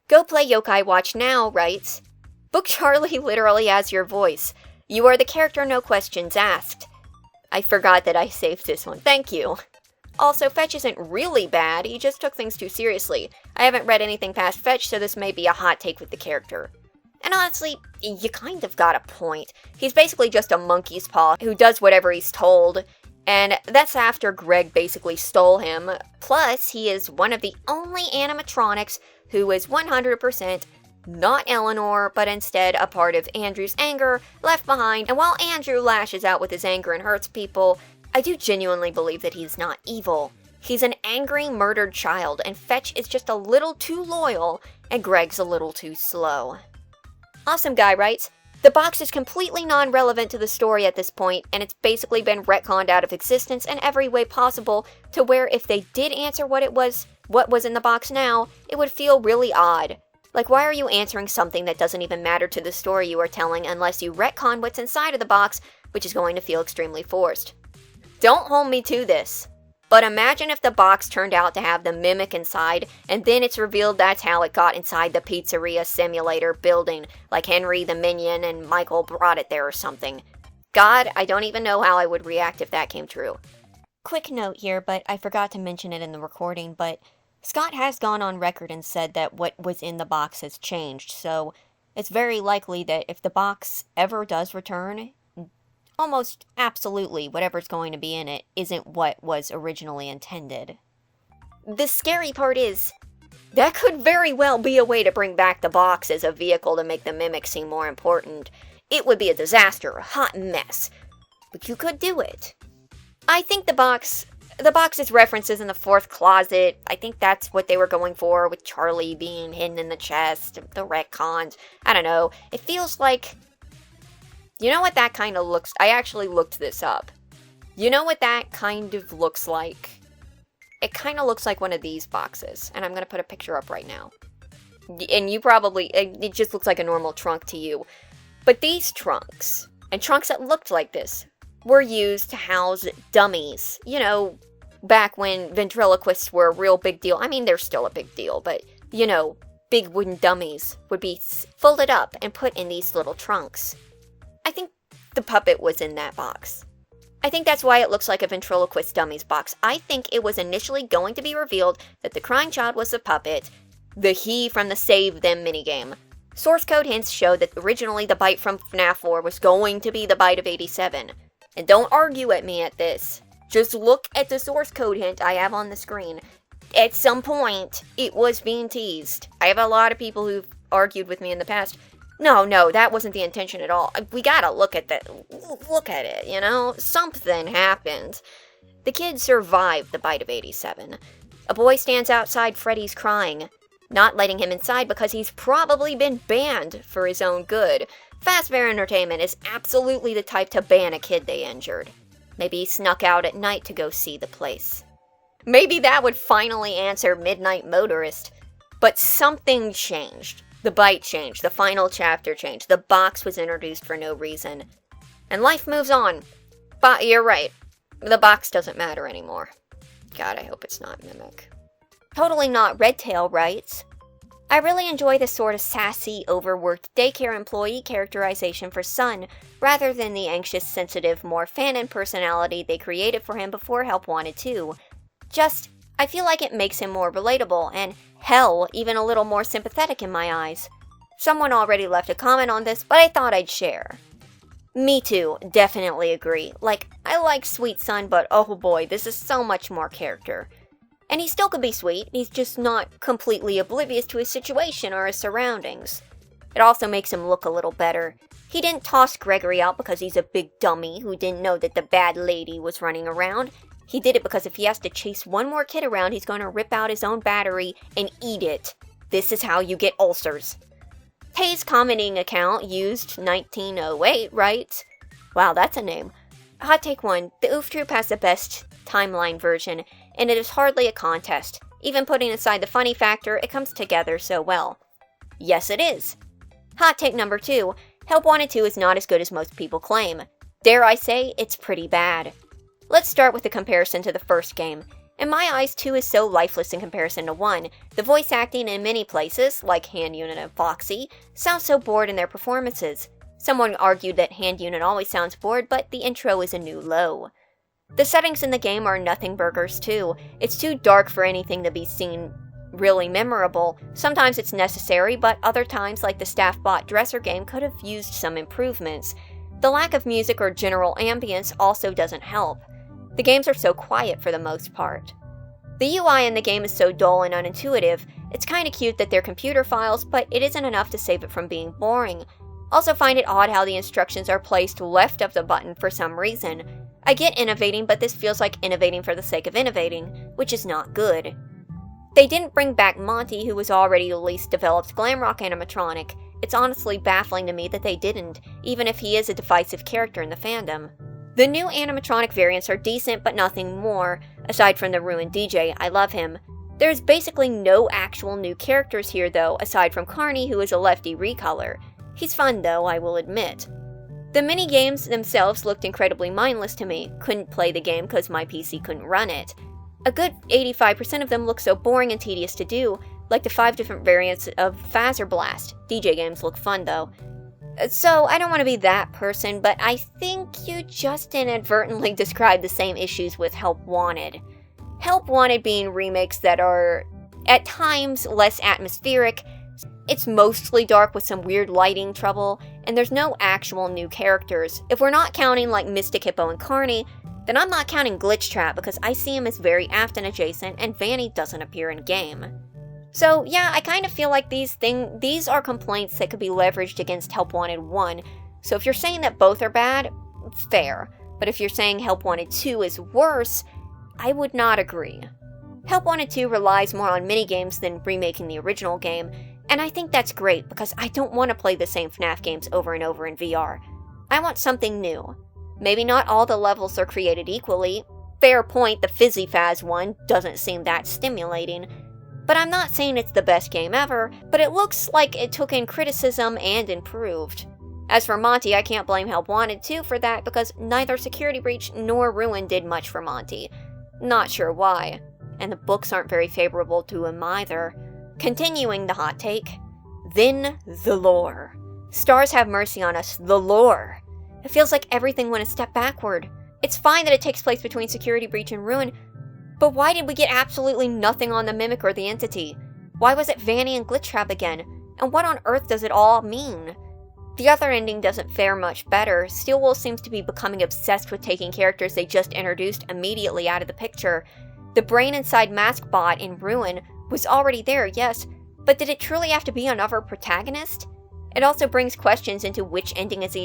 Go Play Yokai Watch Now writes, Book Charlie literally has your voice. You are the character, no questions asked. I forgot that I saved this one. Thank you. Also, Fetch isn't really bad, he just took things too seriously. I haven't read anything past Fetch, so this may be a hot take with the character. And honestly, you kind of got a point. He's basically just a monkey's paw who does whatever he's told, and that's after Greg basically stole him. Plus, he is one of the only animatronics who is 100% not Eleanor, but instead a part of Andrew's anger, left behind, and while Andrew lashes out with his anger and hurts people, I do genuinely believe that he's not evil. He's an angry, murdered child, and Fetch is just a little too loyal, and Greg's a little too slow. Awesome Guy writes, the box is completely non-relevant to the story at this point, and it's basically been retconned out of existence in every way possible, to where if they did answer what was in the box now, it would feel really odd. Like, why are you answering something that doesn't even matter to the story you are telling unless you retcon what's inside of the box, which is going to feel extremely forced. Don't hold me to this, but imagine if the box turned out to have the Mimic inside, and then it's revealed that's how it got inside the Pizzeria Simulator building, like Henry the Minion and Michael brought it there or something. God, I don't even know how I would react if that came true. Quick note here, but I forgot to mention it in the recording, but Scott has gone on record and said that what was in the box has changed, so it's very likely that if the box ever does return, almost absolutely whatever's going to be in it isn't what was originally intended. The scary part is, that could very well be a way to bring back the box as a vehicle to make the Mimic seem more important. It would be a disaster, a hot mess, but you could do it. I think the box's references in the fourth closet, I think that's what they were going for with Charlie being hidden in the chest, the retcons, I don't know. It feels like, you know what that kind of looks, I actually looked this up. You know what that kind of looks like? It kind of looks like one of these boxes, and I'm going to put a picture up right now. And you probably, it just looks like a normal trunk to you. But these trunks, and trunks that looked like this, were used to house dummies. You know, back when ventriloquists were a real big deal. I mean, they're still a big deal, but, you know, big wooden dummies would be folded up and put in these little trunks. I think the puppet was in that box. I think that's why it looks like a ventriloquist dummies box. I think it was initially going to be revealed that the crying child was the puppet, the he from the Save Them minigame. Source code hints show that originally the bite from FNAF 4 was going to be the bite of 87. And don't argue at me at this. Just look at the source code hint I have on the screen. At some point, it was being teased. I have a lot of people who've argued with me in the past. No, that wasn't the intention at all. We gotta look at that. Look at it, you know? Something happened. The kid survived the bite of 87. A boy stands outside Freddy's crying, not letting him inside because he's probably been banned for his own good. Fazbear Entertainment is absolutely the type to ban a kid they injured. Maybe he snuck out at night to go see the place. Maybe that would finally answer Midnight Motorist. But something changed. The bite changed, the final chapter changed, the box was introduced for no reason. And life moves on. But you're right, the box doesn't matter anymore. God, I hope it's not Mimic. Totally Not Redtail writes, I really enjoy the sort of sassy, overworked daycare employee characterization for Sun, rather than the anxious, sensitive, more fanon personality they created for him before Help Wanted 2. Just, I feel like it makes him more relatable, and hell, even a little more sympathetic in my eyes. Someone already left a comment on this, but I thought I'd share. Me too, definitely agree. Like, I like Sweet Sun, but oh boy, this is so much more character. And he still could be sweet, he's just not completely oblivious to his situation or his surroundings. It also makes him look a little better. He didn't toss Gregory out because he's a big dummy who didn't know that the bad lady was running around. He did it because if he has to chase one more kid around, he's going to rip out his own battery and eat it. This is how you get ulcers. Tay's commenting account, used 1908, writes, wow, that's a name. Hot take 1, the Oof Troop has the best timeline version, and it is hardly a contest. Even putting aside the funny factor, it comes together so well. Yes, it is. Hot take number 2, Help Wanted 2 is not as good as most people claim. Dare I say, it's pretty bad. Let's start with the comparison to the first game. In my eyes, 2 is so lifeless in comparison to 1. The voice acting in many places, like Hand Unit and Foxy, sounds so bored in their performances. Someone argued that Hand Unit always sounds bored, but the intro is a new low. The settings in the game are nothing burgers too. It's too dark for anything to be seen really memorable. Sometimes it's necessary, but other times, like the staff-bought dresser game, could have used some improvements. The lack of music or general ambience also doesn't help. The games are so quiet for the most part. The UI in the game is so dull and unintuitive. It's kinda cute that they're computer files, but it isn't enough to save it from being boring. Also find it odd how the instructions are placed left of the button for some reason. I get innovating, but this feels like innovating for the sake of innovating, which is not good. They didn't bring back Monty, who was already the least developed glam rock animatronic. It's honestly baffling to me that they didn't, even if he is a divisive character in the fandom. The new animatronic variants are decent, but nothing more. Aside from the ruined DJ, I love him. There's basically no actual new characters here though, aside from Carney, who is a Lefty recolor. He's fun though, I will admit. The mini-games themselves looked incredibly mindless to me. Couldn't play the game because my PC couldn't run it. A good 85% of them look so boring and tedious to do, like the 5 different variants of Phaser Blast. DJ games look fun though. So, I don't want to be that person, but I think you just inadvertently described the same issues with Help Wanted. Help Wanted being remakes that are, at times, less atmospheric. It's mostly dark with some weird lighting trouble, and there's no actual new characters. If we're not counting like Mystic Hippo and Carney, then I'm not counting Glitchtrap because I see him as very Afton adjacent and Vanny doesn't appear in game. So yeah, I kind of feel like these are complaints that could be leveraged against Help Wanted 1, so if you're saying that both are bad, fair. But if you're saying Help Wanted 2 is worse, I would not agree. Help Wanted 2 relies more on minigames than remaking the original game, and I think that's great because I don't want to play the same FNAF games over and over in VR. I want something new. Maybe not all the levels are created equally. Fair point, the Fizzy Faz one doesn't seem that stimulating. But I'm not saying it's the best game ever, but it looks like it took in criticism and improved. As for Monty, I can't blame Help Wanted 2 for that because neither Security Breach nor Ruin did much for Monty. Not sure why. And the books aren't very favorable to him either. Continuing the hot take. Then the lore. Stars have mercy on us, the lore. It feels like everything went a step backward. It's fine that it takes place between Security Breach and Ruin, but why did we get absolutely nothing on the Mimic or the Entity? Why was it Vanny and Glitchtrap again? And what on earth does it all mean? The other ending doesn't fare much better. Steelwool seems to be becoming obsessed with taking characters they just introduced immediately out of the picture. The brain inside Maskbot in Ruin was already there, yes, but did it truly have to be another protagonist? It also brings questions into which ending is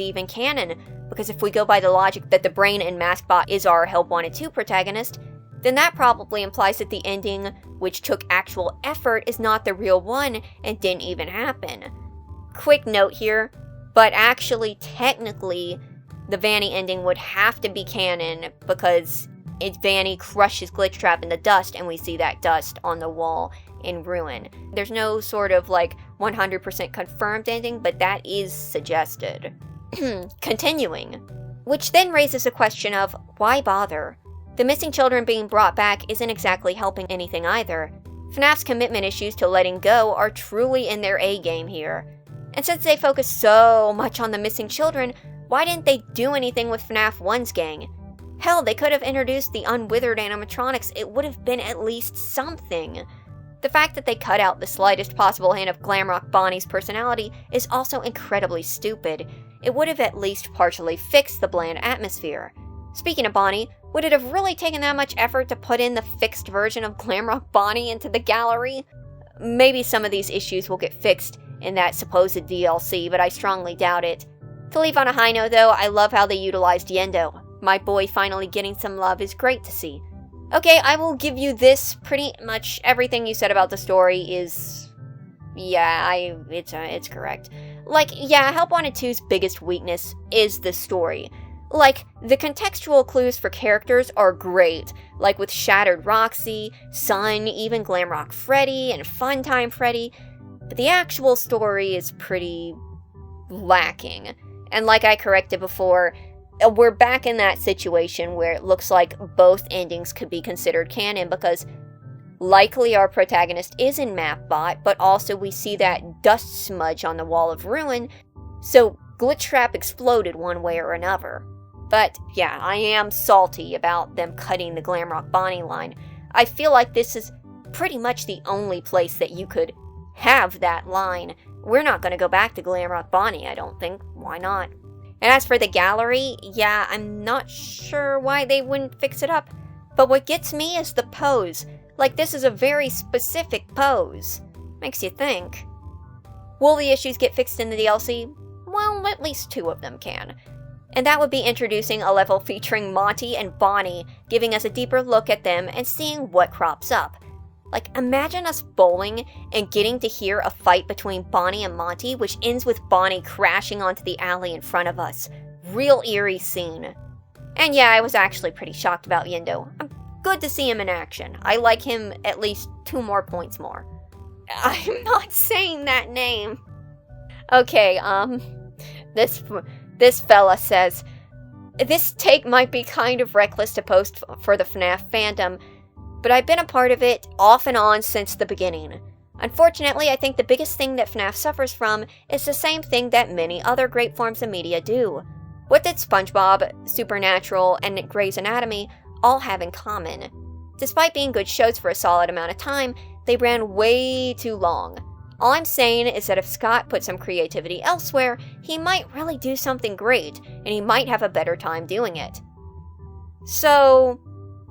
even canon, because if we go by the logic that the brain in Maskbot is our Help Wanted 2 protagonist, then that probably implies that the ending, which took actual effort, is not the real one and didn't even happen. Quick note here, but actually, technically, the Vanny ending would have to be canon because Vanny crushes Glitchtrap in the dust and we see that dust on the wall in Ruin. There's no sort of, 100% confirmed ending, but that is suggested. Continuing. Which then raises a question of, why bother? The missing children being brought back isn't exactly helping anything either. FNAF's commitment issues to letting go are truly in their A-game here. And since they focus so much on the missing children, why didn't they do anything with FNAF 1's gang? Hell, they could have introduced the unwithered animatronics. It would have been at least something. The fact that they cut out the slightest possible hint of Glamrock Bonnie's personality is also incredibly stupid. It would have at least partially fixed the bland atmosphere. Speaking of Bonnie, would it have really taken that much effort to put in the fixed version of Glamrock Bonnie into the gallery? Maybe some of these issues will get fixed in that supposed DLC, but I strongly doubt it. To leave on a high note though, I love how they utilized Yendo. My boy finally getting some love is great to see. Okay, I will give you this. Pretty much everything you said about the story is... yeah, it's correct. Help Wanted 2's biggest weakness is the story. The contextual clues for characters are great, with Shattered Roxy, Sun, even Glamrock Freddy, and Funtime Freddy, but the actual story is pretty lacking. And like I corrected before, we're back in that situation where it looks like both endings could be considered canon because likely our protagonist is in Matpat, but also we see that dust smudge on the wall of Ruin, so Glitchtrap exploded one way or another. But yeah, I am salty about them cutting the Glamrock Bonnie line. I feel like this is pretty much the only place that you could have that line. We're not going to go back to Glamrock Bonnie, I don't think. Why not? And as for the gallery, yeah, I'm not sure why they wouldn't fix it up. But what gets me is the pose. This is a very specific pose. Makes you think. Will the issues get fixed in the DLC? Well, at least 2 of them can. And that would be introducing a level featuring Monty and Bonnie, giving us a deeper look at them and seeing what crops up. Imagine us bowling and getting to hear a fight between Bonnie and Monty, which ends with Bonnie crashing onto the alley in front of us. Real eerie scene. And yeah, I was actually pretty shocked about Yendo. I'm good to see him in action. I like him at least 2 more points more. I'm not saying that name. Okay, this fella says, this take might be kind of reckless to post for the FNAF fandom, but I've been a part of it off and on since the beginning. Unfortunately, I think the biggest thing that FNAF suffers from is the same thing that many other great forms of media do. What did SpongeBob, Supernatural, and Grey's Anatomy all have in common? Despite being good shows for a solid amount of time, they ran way too long. All I'm saying is that if Scott put some creativity elsewhere, he might really do something great, and he might have a better time doing it. So,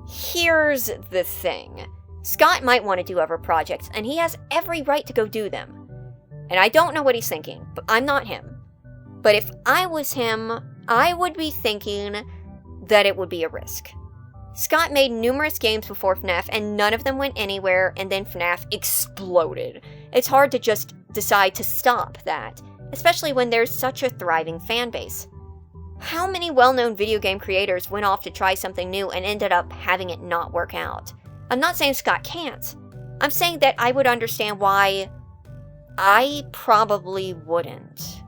here's the thing. Scott might want to do other projects, and he has every right to go do them. And I don't know what he's thinking, but I'm not him. But if I was him, I would be thinking that it would be a risk. Scott made numerous games before FNAF, and none of them went anywhere, and then FNAF exploded. It's hard to just decide to stop that, especially when there's such a thriving fanbase. How many well-known video game creators went off to try something new and ended up having it not work out? I'm not saying Scott can't. I'm saying that I would understand why I probably wouldn't.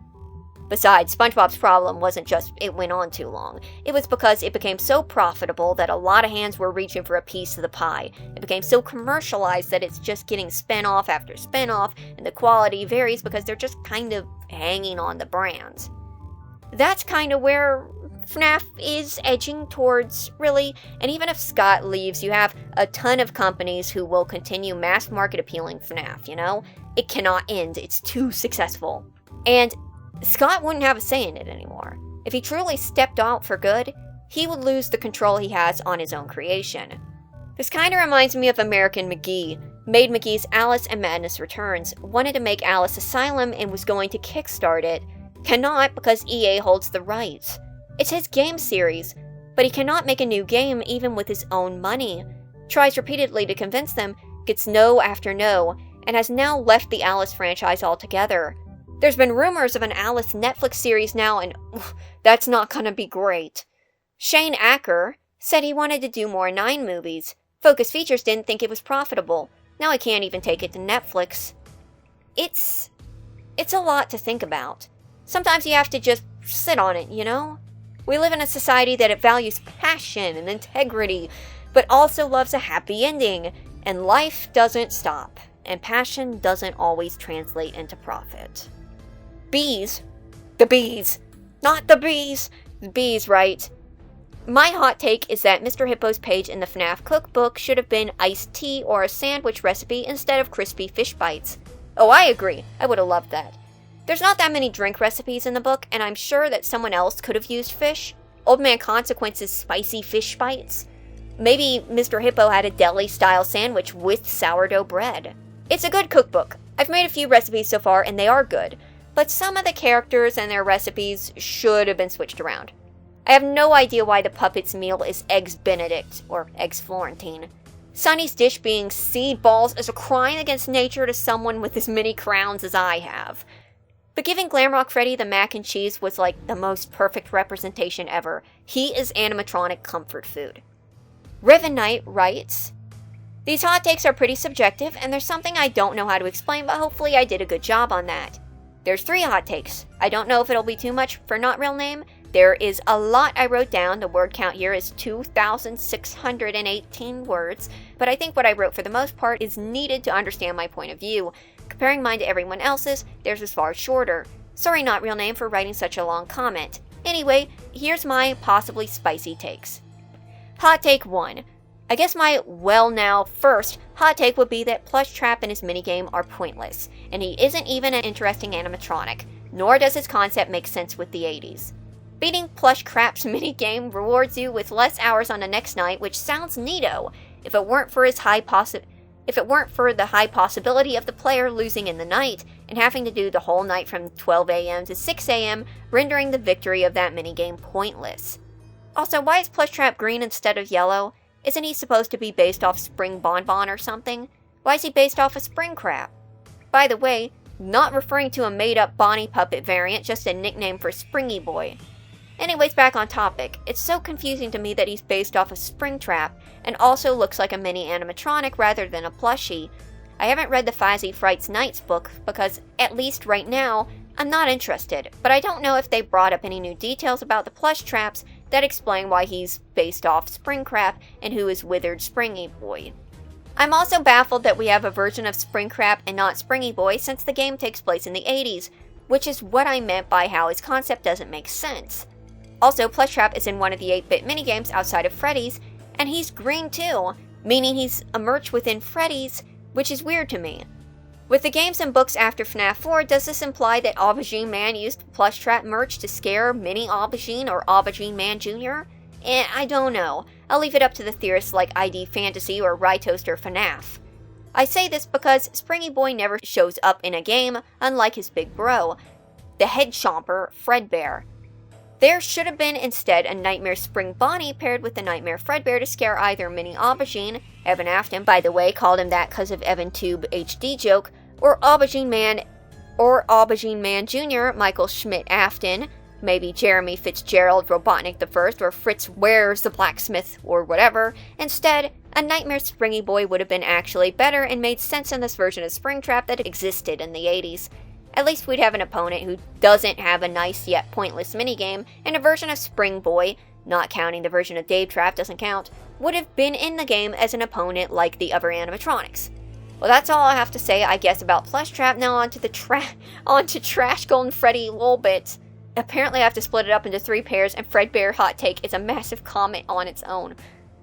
Besides, SpongeBob's problem wasn't just it went on too long. It was because it became so profitable that a lot of hands were reaching for a piece of the pie. It became so commercialized that it's just getting spin-off after spin-off, and the quality varies because they're just kind of hanging on the brands. That's kind of where FNAF is edging towards, really. And even if Scott leaves, you have a ton of companies who will continue mass market appealing FNAF, you know? It cannot end. It's too successful. And Scott wouldn't have a say in it anymore. If he truly stepped out for good, he would lose the control he has on his own creation. This kind of reminds me of American McGee. Made McGee's Alice and Madness Returns, wanted to make Alice Asylum and was going to kickstart it. Cannot because EA holds the rights. It's his game series, but he cannot make a new game even with his own money. Tries repeatedly to convince them, gets no after no, and has now left the Alice franchise altogether. There's been rumors of an Alice Netflix series now, and that's not gonna be great. Shane Acker said he wanted to do more 9 movies. Focus Features didn't think it was profitable. Now I can't even take it to Netflix. It's a lot to think about. Sometimes you have to just sit on it, you know? We live in a society that values passion and integrity, but also loves a happy ending. And life doesn't stop, and passion doesn't always translate into profit. Bees. The bees. Not the bees. The bees, right? My hot take is that Mr. Hippo's page in the FNAF cookbook should have been iced tea or a sandwich recipe instead of crispy fish bites. Oh, I agree. I would have loved that. There's not that many drink recipes in the book, and I'm sure that someone else could have used fish. Old Man Consequence's spicy fish bites. Maybe Mr. Hippo had a deli-style sandwich with sourdough bread. It's a good cookbook. I've made a few recipes so far, and they are good. But some of the characters and their recipes should have been switched around. I have no idea why the puppet's meal is Eggs Benedict, or Eggs Florentine. Sonny's dish being seed balls is a crime against nature to someone with as many crowns as I have. But giving Glamrock Freddy the mac and cheese was like the most perfect representation ever. He is animatronic comfort food. Riven Knight writes, "These hot takes are pretty subjective, and there's something I don't know how to explain, but hopefully I did a good job on that. There's 3 hot takes. I don't know if it'll be too much for not real name. There is a lot I wrote down. The word count here is 2,618 words, but I think what I wrote for the most part is needed to understand my point of view. Comparing mine to everyone else's, theirs is far shorter. Sorry, not real name, for writing such a long comment. Anyway, here's my possibly spicy takes. Hot take 1. I guess my first hot take would be that Plushtrap and his minigame are pointless, and he isn't even an interesting animatronic, nor does his concept make sense with the 80s. Beating Plushtrap's minigame rewards you with less hours on the next night, which sounds neato, if it weren't for the high possibility of the player losing in the night and having to do the whole night from 12 a.m. to 6 a.m., rendering the victory of that minigame pointless. Also, why is Plushtrap green instead of yellow? Isn't he supposed to be based off Spring Bonbon or something? Why is he based off a Springtrap? By the way, not referring to a made-up Bonnie puppet variant, just a nickname for Springy Boy. Anyways, back on topic. It's so confusing to me that he's based off a Springtrap, and also looks like a mini animatronic rather than a plushie. I haven't read the FazFriends Nights book because, at least right now, I'm not interested, but I don't know if they brought up any new details about the Plushtraps that explain why he's based off Springtrap and who is Withered Springy Boy. I'm also baffled that we have a version of Springtrap and not Springy Boy since the game takes place in the 80s, which is what I meant by how his concept doesn't make sense. Also, Plushtrap is in one of the 8-bit minigames outside of Freddy's, and he's green too, meaning he's a merch within Freddy's, which is weird to me. With the games and books after FNAF 4, does this imply that Aubergine Man used Plushtrap merch to scare Mini Aubergine or Aubergine Man Jr.? I don't know. I'll leave it up to the theorists like ID Fantasy or Rytoast or FNAF. I say this because Springy Boy never shows up in a game, unlike his big bro, the head chomper, Fredbear. There should have been instead a Nightmare Spring Bonnie paired with the Nightmare Fredbear to scare either Mini Aubergine, Evan Afton, by the way, called him that because of Evan Tube HD joke, or Aubergine Man Jr., Michael Schmidt Afton, maybe Jeremy Fitzgerald Robotnik I, or Fritz Wares the Blacksmith, or whatever. Instead, a Nightmare Springy Boy would have been actually better and made sense in this version of Springtrap that existed in the 80s. At least we'd have an opponent who doesn't have a nice yet pointless minigame, and a version of Spring Boy, not counting the version of Dave Trap doesn't count, would have been in the game as an opponent like the other animatronics. Well, that's all I have to say, I guess, about Plushtrap. Now on to Trash Golden Freddy Lolbits. Apparently I have to split it up into 3 pairs, and Fredbear Hot Take is a massive comment on its own.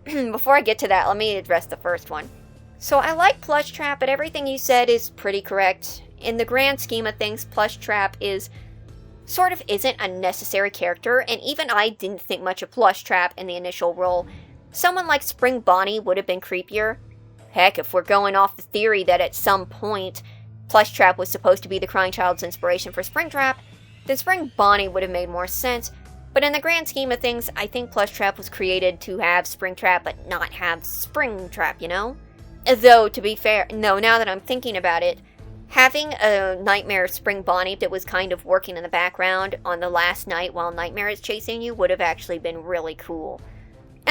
Before I get to that, let me address the first one. So I like Plushtrap, but everything you said is pretty correct. In the grand scheme of things, Plushtrap isn't a necessary character, and even I didn't think much of Plushtrap in the initial role. Someone like Spring Bonnie would have been creepier. Heck, if we're going off the theory that at some point Plushtrap was supposed to be the crying child's inspiration for Springtrap, then Spring Bonnie would have made more sense. But in the grand scheme of things, I think Plushtrap was created to have Springtrap but not have Springtrap, you know? Though, to be fair, no, now that I'm thinking about it, having a Nightmare Spring Bonnie that was kind of working in the background on the last night while Nightmare is chasing you would have actually been really cool.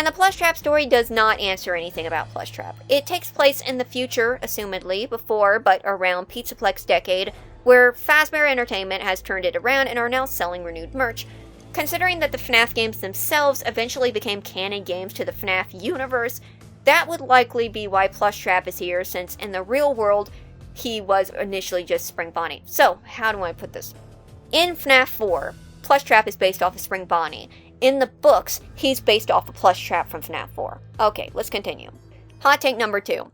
And the Plushtrap story does not answer anything about Plushtrap. It takes place in the future, assumedly, before but around Pizzaplex decade, where Fazbear Entertainment has turned it around and are now selling renewed merch. Considering that the FNAF games themselves eventually became canon games to the FNAF universe, that would likely be why Plushtrap is here, since in the real world, he was initially just Spring Bonnie. So, how do I put this? In FNAF 4, Plushtrap is based off of Spring Bonnie. In the books, he's based off of Plushtrap from FNAF 4. Okay, let's continue. Hot take number 2.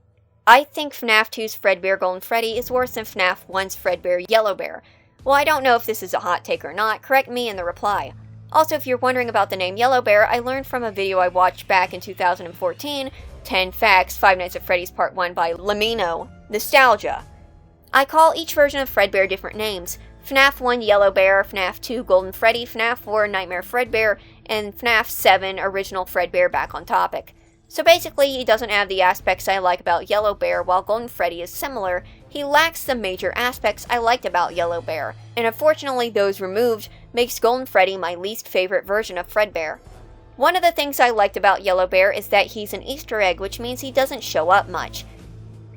I think FNAF 2's Fredbear Golden Freddy is worse than FNAF 1's Fredbear Yellow Bear. Well, I don't know if this is a hot take or not. Correct me in the reply. Also, if you're wondering about the name Yellow Bear, I learned from a video I watched back in 2014, 10 Facts, Five Nights at Freddy's Part 1 by Lamino, Nostalgia. I call each version of Fredbear different names. FNAF 1 Yellow Bear, FNAF 2 Golden Freddy, FNAF 4 Nightmare Fredbear, and FNAF 7 Original Fredbear back on topic. So basically, he doesn't have the aspects I like about Yellow Bear, while Golden Freddy is similar. He lacks the major aspects I liked about Yellow Bear, and unfortunately those removed makes Golden Freddy my least favorite version of Fredbear. One of the things I liked about Yellow Bear is that he's an Easter egg, which means he doesn't show up much.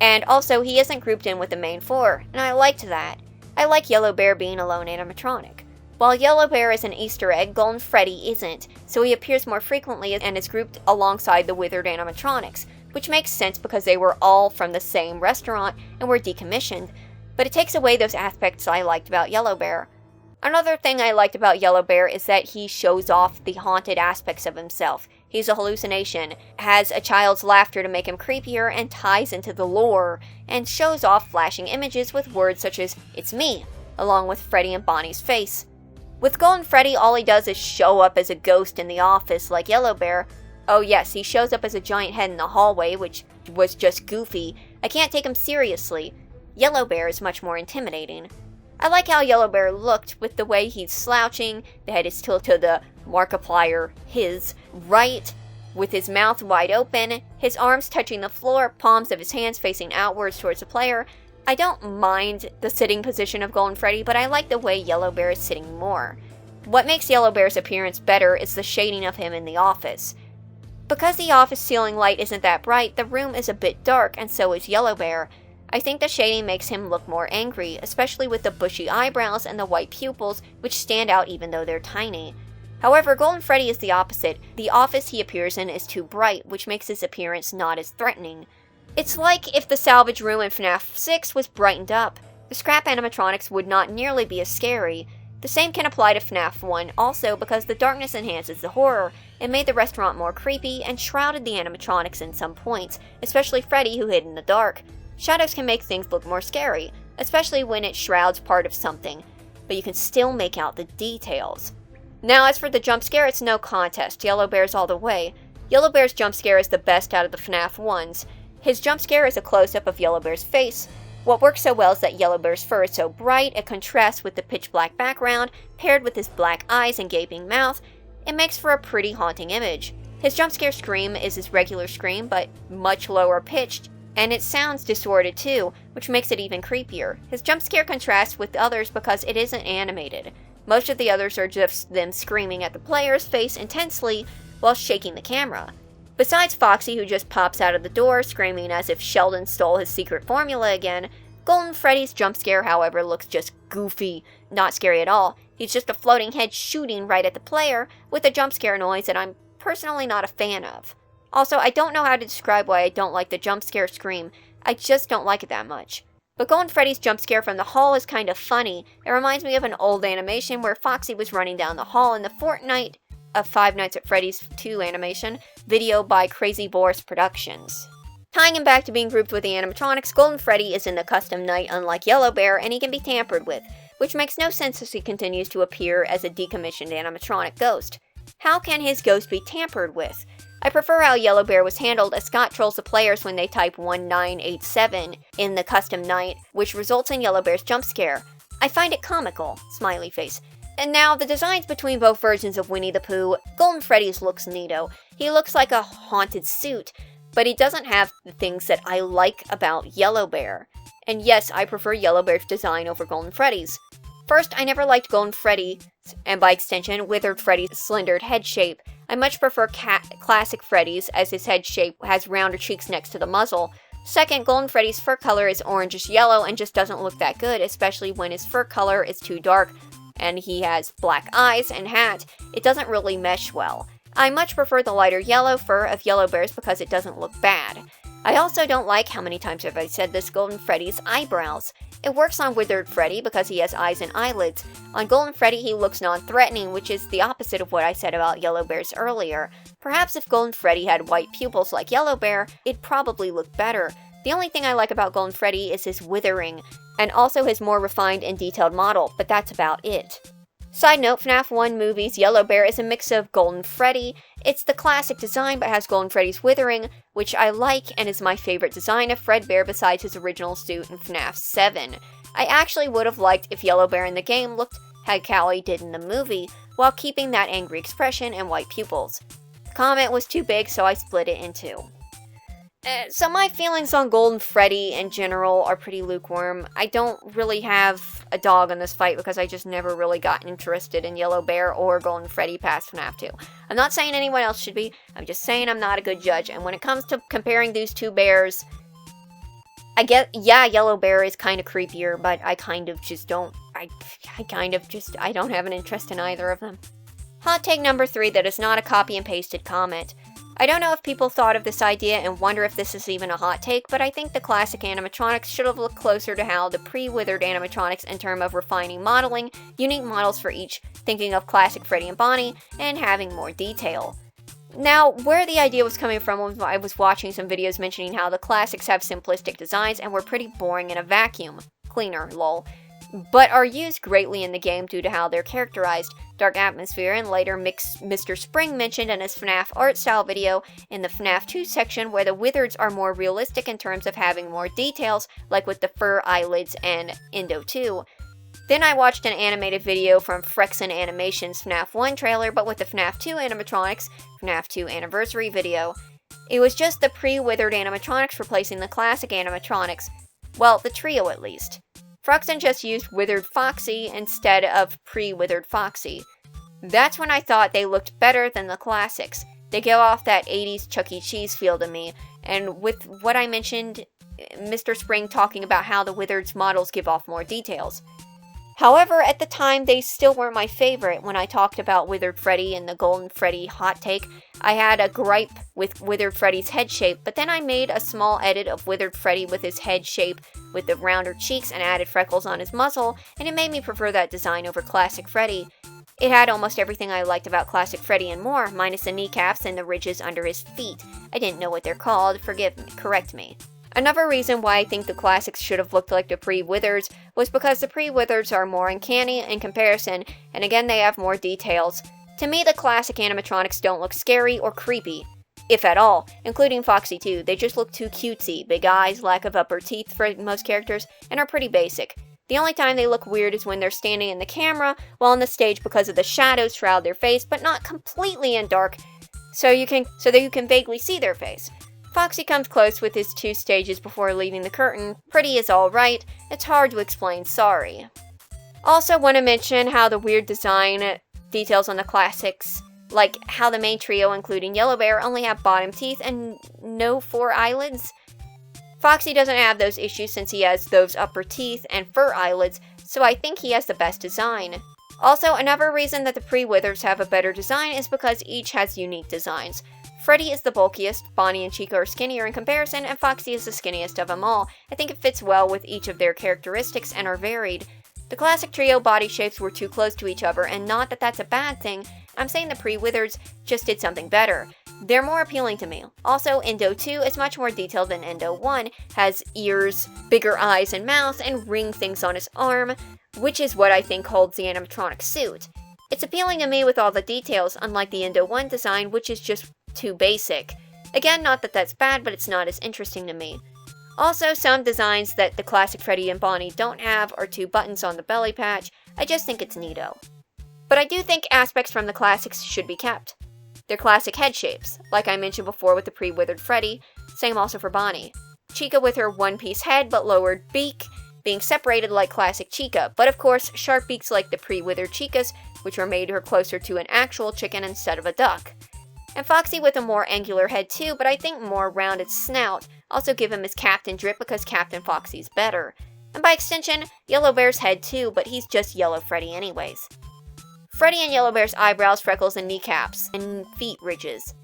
And also, he isn't grouped in with the main four, and I liked that. I like Yellow Bear being a lone animatronic. While Yellow Bear is an Easter egg, Golden Freddy isn't, so he appears more frequently and is grouped alongside the withered animatronics, which makes sense because they were all from the same restaurant and were decommissioned, but it takes away those aspects I liked about Yellow Bear. Another thing I liked about Yellow Bear is that he shows off the haunted aspects of himself. He's a hallucination, has a child's laughter to make him creepier, and ties into the lore, and shows off flashing images with words such as, "It's me," along with Freddy and Bonnie's face. With Golden Freddy, all he does is show up as a ghost in the office like Yellow Bear. Oh yes, he shows up as a giant head in the hallway, which was just goofy. I can't take him seriously. Yellow Bear is much more intimidating. I like how Yellow Bear looked with the way he's slouching, the head is tilted to the Markiplier, his right, with his mouth wide open, his arms touching the floor, palms of his hands facing outwards towards the player. I don't mind the sitting position of Golden Freddy, but I like the way Yellow Bear is sitting more. What makes Yellow Bear's appearance better is the shading of him in the office. Because the office ceiling light isn't that bright, the room is a bit dark, and so is Yellow Bear. I think the shading makes him look more angry, especially with the bushy eyebrows and the white pupils, which stand out even though they're tiny. However, Golden Freddy is the opposite. The office he appears in is too bright, which makes his appearance not as threatening. It's like if the salvage room in FNAF 6 was brightened up. The scrap animatronics would not nearly be as scary. The same can apply to FNAF 1 also because the darkness enhances the horror. It made the restaurant more creepy and shrouded the animatronics in some points, especially Freddy who hid in the dark. Shadows can make things look more scary, especially when it shrouds part of something, but you can still make out the details. Now as for the jump scare, it's no contest. Yellow Bear's all the way. Yellow Bear's jump scare is the best out of the FNAF 1s. His jump scare is a close-up of Yellow Bear's face. What works so well is that Yellow Bear's fur is so bright, it contrasts with the pitch-black background, paired with his black eyes and gaping mouth. It makes for a pretty haunting image. His jump scare scream is his regular scream, but much lower pitched, and it sounds distorted too, which makes it even creepier. His jump scare contrasts with others because it isn't animated. Most of the others are just them screaming at the player's face intensely while shaking the camera. Besides Foxy, who just pops out of the door, screaming as if Sheldon stole his secret formula again, Golden Freddy's jump scare, however, looks just goofy, not scary at all. He's just a floating head shooting right at the player, with a jump scare noise that I'm personally not a fan of. Also, I don't know how to describe why I don't like the jump scare scream. I just don't like it that much. But Golden Freddy's jump scare from the hall is kind of funny. It reminds me of an old animation where Foxy was running down the hall in the Fortnite of Five Nights at Freddy's 2 animation, video by Crazy Boris Productions. Tying him back to being grouped with the animatronics, Golden Freddy is in the custom night unlike Yellow Bear, and he can be tampered with, which makes no sense as he continues to appear as a decommissioned animatronic ghost. How can his ghost be tampered with? I prefer how Yellow Bear was handled, as Scott trolls the players when they type 1987 in the custom night, which results in Yellow Bear's jump scare. I find it comical, smiley face. And now, the designs between both versions of Winnie the Pooh, Golden Freddy's looks neato. He looks like a haunted suit, but he doesn't have the things that I like about Yellow Bear. And yes, I prefer Yellow Bear's design over Golden Freddy's. First, I never liked Golden Freddy, and by extension, Withered Freddy's slendered head shape. I much prefer classic Freddy's, as his head shape has rounder cheeks next to the muzzle. Second, Golden Freddy's fur color is orangish yellow and just doesn't look that good, especially when his fur color is too dark and he has black eyes and hat. It doesn't really mesh well. I much prefer the lighter yellow fur of Yellow Bear's because it doesn't look bad. I also don't like, how many times have I said this, Golden Freddy's eyebrows. It works on Withered Freddy because he has eyes and eyelids. On Golden Freddy, he looks non-threatening, which is the opposite of what I said about Yellow Bear's earlier. Perhaps if Golden Freddy had white pupils like Yellow Bear, it'd probably look better. The only thing I like about Golden Freddy is his withering, and also his more refined and detailed model, but that's about it. Side note, FNAF 1 Movies Yellow Bear is a mix of Golden Freddy. It's the classic design but has Golden Freddy's withering, which I like and is my favorite design of Fredbear besides his original suit in FNAF 7. I actually would have liked if Yellow Bear in the game looked how Callie did in the movie, while keeping that angry expression and white pupils. The comment was too big, so I split it in two. So my feelings on Golden Freddy in general are pretty lukewarm. I don't really have a dog in this fight because I just never really got interested in Yellow Bear or Golden Freddy past FNAF 2. I'm not saying anyone else should be, I'm just saying I'm not a good judge, and when it comes to comparing these two bears, Yellow Bear is kind of creepier, but I kind of just don't, I don't have an interest in either of them. Hot take number 3 that is not a copy and pasted comment. I don't know if people thought of this idea and wonder if this is even a hot take, but I think the classic animatronics should have looked closer to how the pre-withered animatronics in terms of refining modeling, unique models for each, thinking of classic Freddy and Bonnie, and having more detail. Now, where the idea was coming from was I was watching some videos mentioning how the classics have simplistic designs and were pretty boring in a vacuum. Cleaner, lol. But are used greatly in the game due to how they're characterized. Dark atmosphere, and later Mr. Spring mentioned in his FNAF art style video in the FNAF 2 section where the Withereds are more realistic in terms of having more details, like with the fur, eyelids, and Endo 2. Then I watched an animated video from Frexen Animation's FNAF 1 trailer, but with the FNAF 2 animatronics, FNAF 2 anniversary video. It was just the pre-withered animatronics replacing the classic animatronics. Well, the trio at least. Frexen just used withered Foxy instead of pre-withered Foxy. That's when I thought they looked better than the classics. They go off that 80s Chuck E. Cheese feel to me, and with what I mentioned, Mr. Spring talking about how the Withereds models give off more details. However, at the time, they still weren't my favorite. When I talked about Withered Freddy and the Golden Freddy hot take, I had a gripe with Withered Freddy's head shape, but then I made a small edit of Withered Freddy with his head shape with the rounder cheeks and added freckles on his muzzle, and it made me prefer that design over Classic Freddy. It had almost everything I liked about Classic Freddy and more, minus the kneecaps and the ridges under his feet. I didn't know what they're called, correct me. Another reason why I think the classics should have looked like the pre-Withereds was because the pre-Withereds are more uncanny in comparison, and again they have more details. To me, the classic animatronics don't look scary or creepy, if at all, including Foxy too. They just look too cutesy, big eyes, lack of upper teeth for most characters, and are pretty basic. The only time they look weird is when they're standing in the camera while on the stage because of the shadows shroud their face, but not completely in dark, so that you can vaguely see their face. Foxy comes close with his 2 stages before leaving the curtain. Pretty is alright, it's hard to explain, sorry. Also want to mention how the weird design details on the classics, like how the main trio including Yellow Bear only have bottom teeth and no 4 eyelids. Foxy doesn't have those issues since he has those upper teeth and fur eyelids, so I think he has the best design. Also, another reason that the pre-Withers have a better design is because each has unique designs. Freddy is the bulkiest, Bonnie and Chica are skinnier in comparison, and Foxy is the skinniest of them all. I think it fits well with each of their characteristics and are varied. The classic trio body shapes were too close to each other, and not that that's a bad thing. I'm saying the pre-Withereds just did something better. They're more appealing to me. Also, Endo 2 is much more detailed than Endo 1, has ears, bigger eyes and mouth, and ring things on his arm, which is what I think holds the animatronic suit. It's appealing to me with all the details, unlike the Endo 1 design, which is just too basic. Again, not that that's bad, but it's not as interesting to me. Also, some designs that the classic Freddy and Bonnie don't have are 2 buttons on the belly patch. I just think it's neato. But I do think aspects from the classics should be kept. Their classic head shapes, like I mentioned before with the pre-withered Freddy, same also for Bonnie. Chica with her one-piece head but lowered beak, being separated like classic Chica, but of course sharp beaks like the pre-withered Chicas, which were made her closer to an actual chicken instead of a duck. And Foxy with a more angular head too, but I think more rounded snout. Also give him his Captain drip because Captain Foxy's better. And by extension, Yellow Bear's head too, but he's just Yellow Freddy anyways. Freddy and Yellow Bear's eyebrows, freckles, and kneecaps, and feet ridges.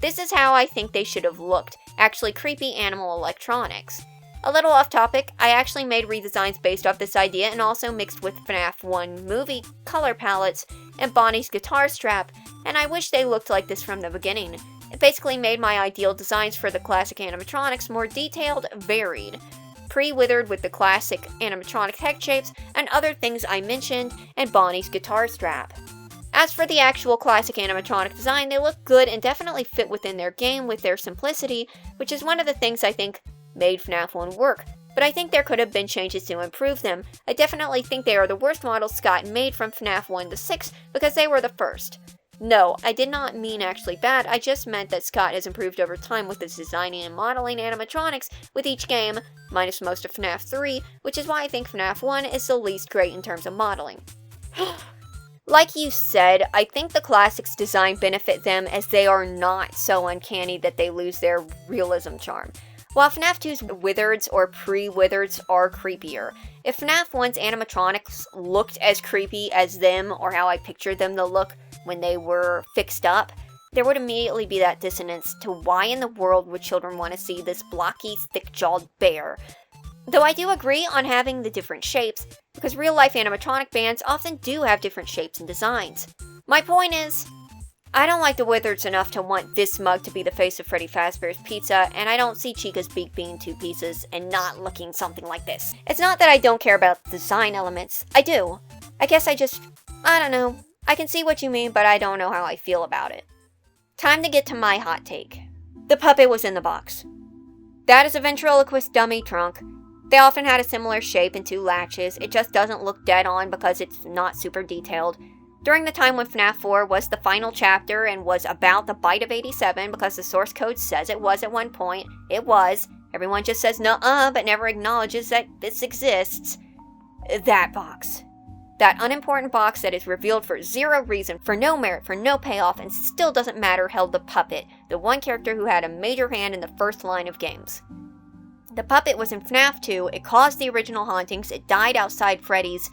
This is how I think they should have looked, actually creepy animal electronics. A little off topic, I actually made redesigns based off this idea and also mixed with FNAF 1 movie color palettes and Bonnie's guitar strap, and I wish they looked like this from the beginning. It basically made my ideal designs for the classic animatronics more detailed, varied. Pre-withered with the classic animatronic head shapes and other things I mentioned, and Bonnie's guitar strap. As for the actual classic animatronic design, they look good and definitely fit within their game with their simplicity, which is one of the things I think made FNAF 1 work, but I think there could have been changes to improve them. I definitely think they are the worst models Scott made from FNAF 1 to 6 because they were the first. No, I did not mean actually bad, I just meant that Scott has improved over time with his designing and modeling animatronics with each game, minus most of FNAF 3, which is why I think FNAF 1 is the least great in terms of modeling. Like you said, I think the classics design benefit them as they are not so uncanny that they lose their realism charm. While FNAF 2's Withereds or pre-Withereds are creepier. If FNAF 1's animatronics looked as creepy as them or how I pictured them to look when they were fixed up, there would immediately be that dissonance to why in the world would children want to see this blocky, thick-jawed bear. Though I do agree on having the different shapes, because real-life animatronic bands often do have different shapes and designs. My point is, I don't like the Withereds enough to want this mug to be the face of Freddy Fazbear's Pizza, and I don't see Chica's beak being 2 pieces and not looking something like this. It's not that I don't care about design elements. I do. I guess I don't know. I can see what you mean, but I don't know how I feel about it. Time to get to my hot take. The puppet was in the box. That is a ventriloquist dummy trunk. They often had a similar shape and 2 latches. It just doesn't look dead on because it's not super detailed. During the time when FNAF 4 was the final chapter and was about the bite of 87 because the source code says it was at one point, it was. Everyone just says nuh-uh but never acknowledges that this exists. That box. That unimportant box that is revealed for 0 reason, for no merit, for no payoff, and still doesn't matter held the puppet, the one character who had a major hand in the first line of games. The puppet was in FNAF 2, it caused the original hauntings, it died outside Freddy's.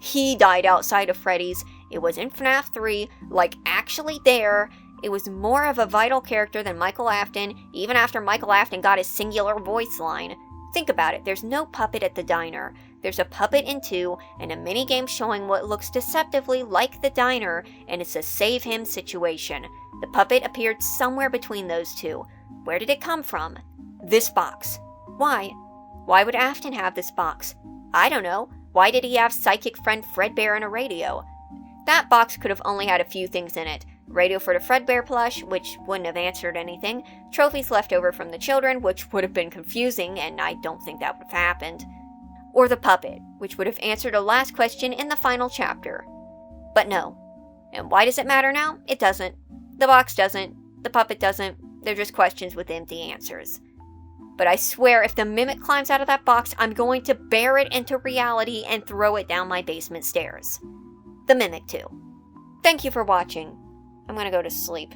He died outside of Freddy's. It was in FNAF 3, like actually there. It was more of a vital character than Michael Afton, even after Michael Afton got his singular voice line. Think about it, there's no puppet at the diner. There's a puppet in 2, and a minigame showing what looks deceptively like the diner, and it's a save him situation. The puppet appeared somewhere between those two. Where did it come from? This box. Why? Why would Afton have this box? I don't know. Why did he have psychic friend Fredbear and a radio? That box could have only had a few things in it. Radio for the Fredbear plush, which wouldn't have answered anything. Trophies left over from the children, which would have been confusing, and I don't think that would have happened. Or the puppet, which would have answered a last question in the final chapter. But no. And why does it matter now? It doesn't. The box doesn't. The puppet doesn't. They're just questions with empty answers. But I swear if the Mimic climbs out of that box, I'm going to bear it into reality and throw it down my basement stairs. The Mimic 2. Thank you for watching. I'm gonna go to sleep.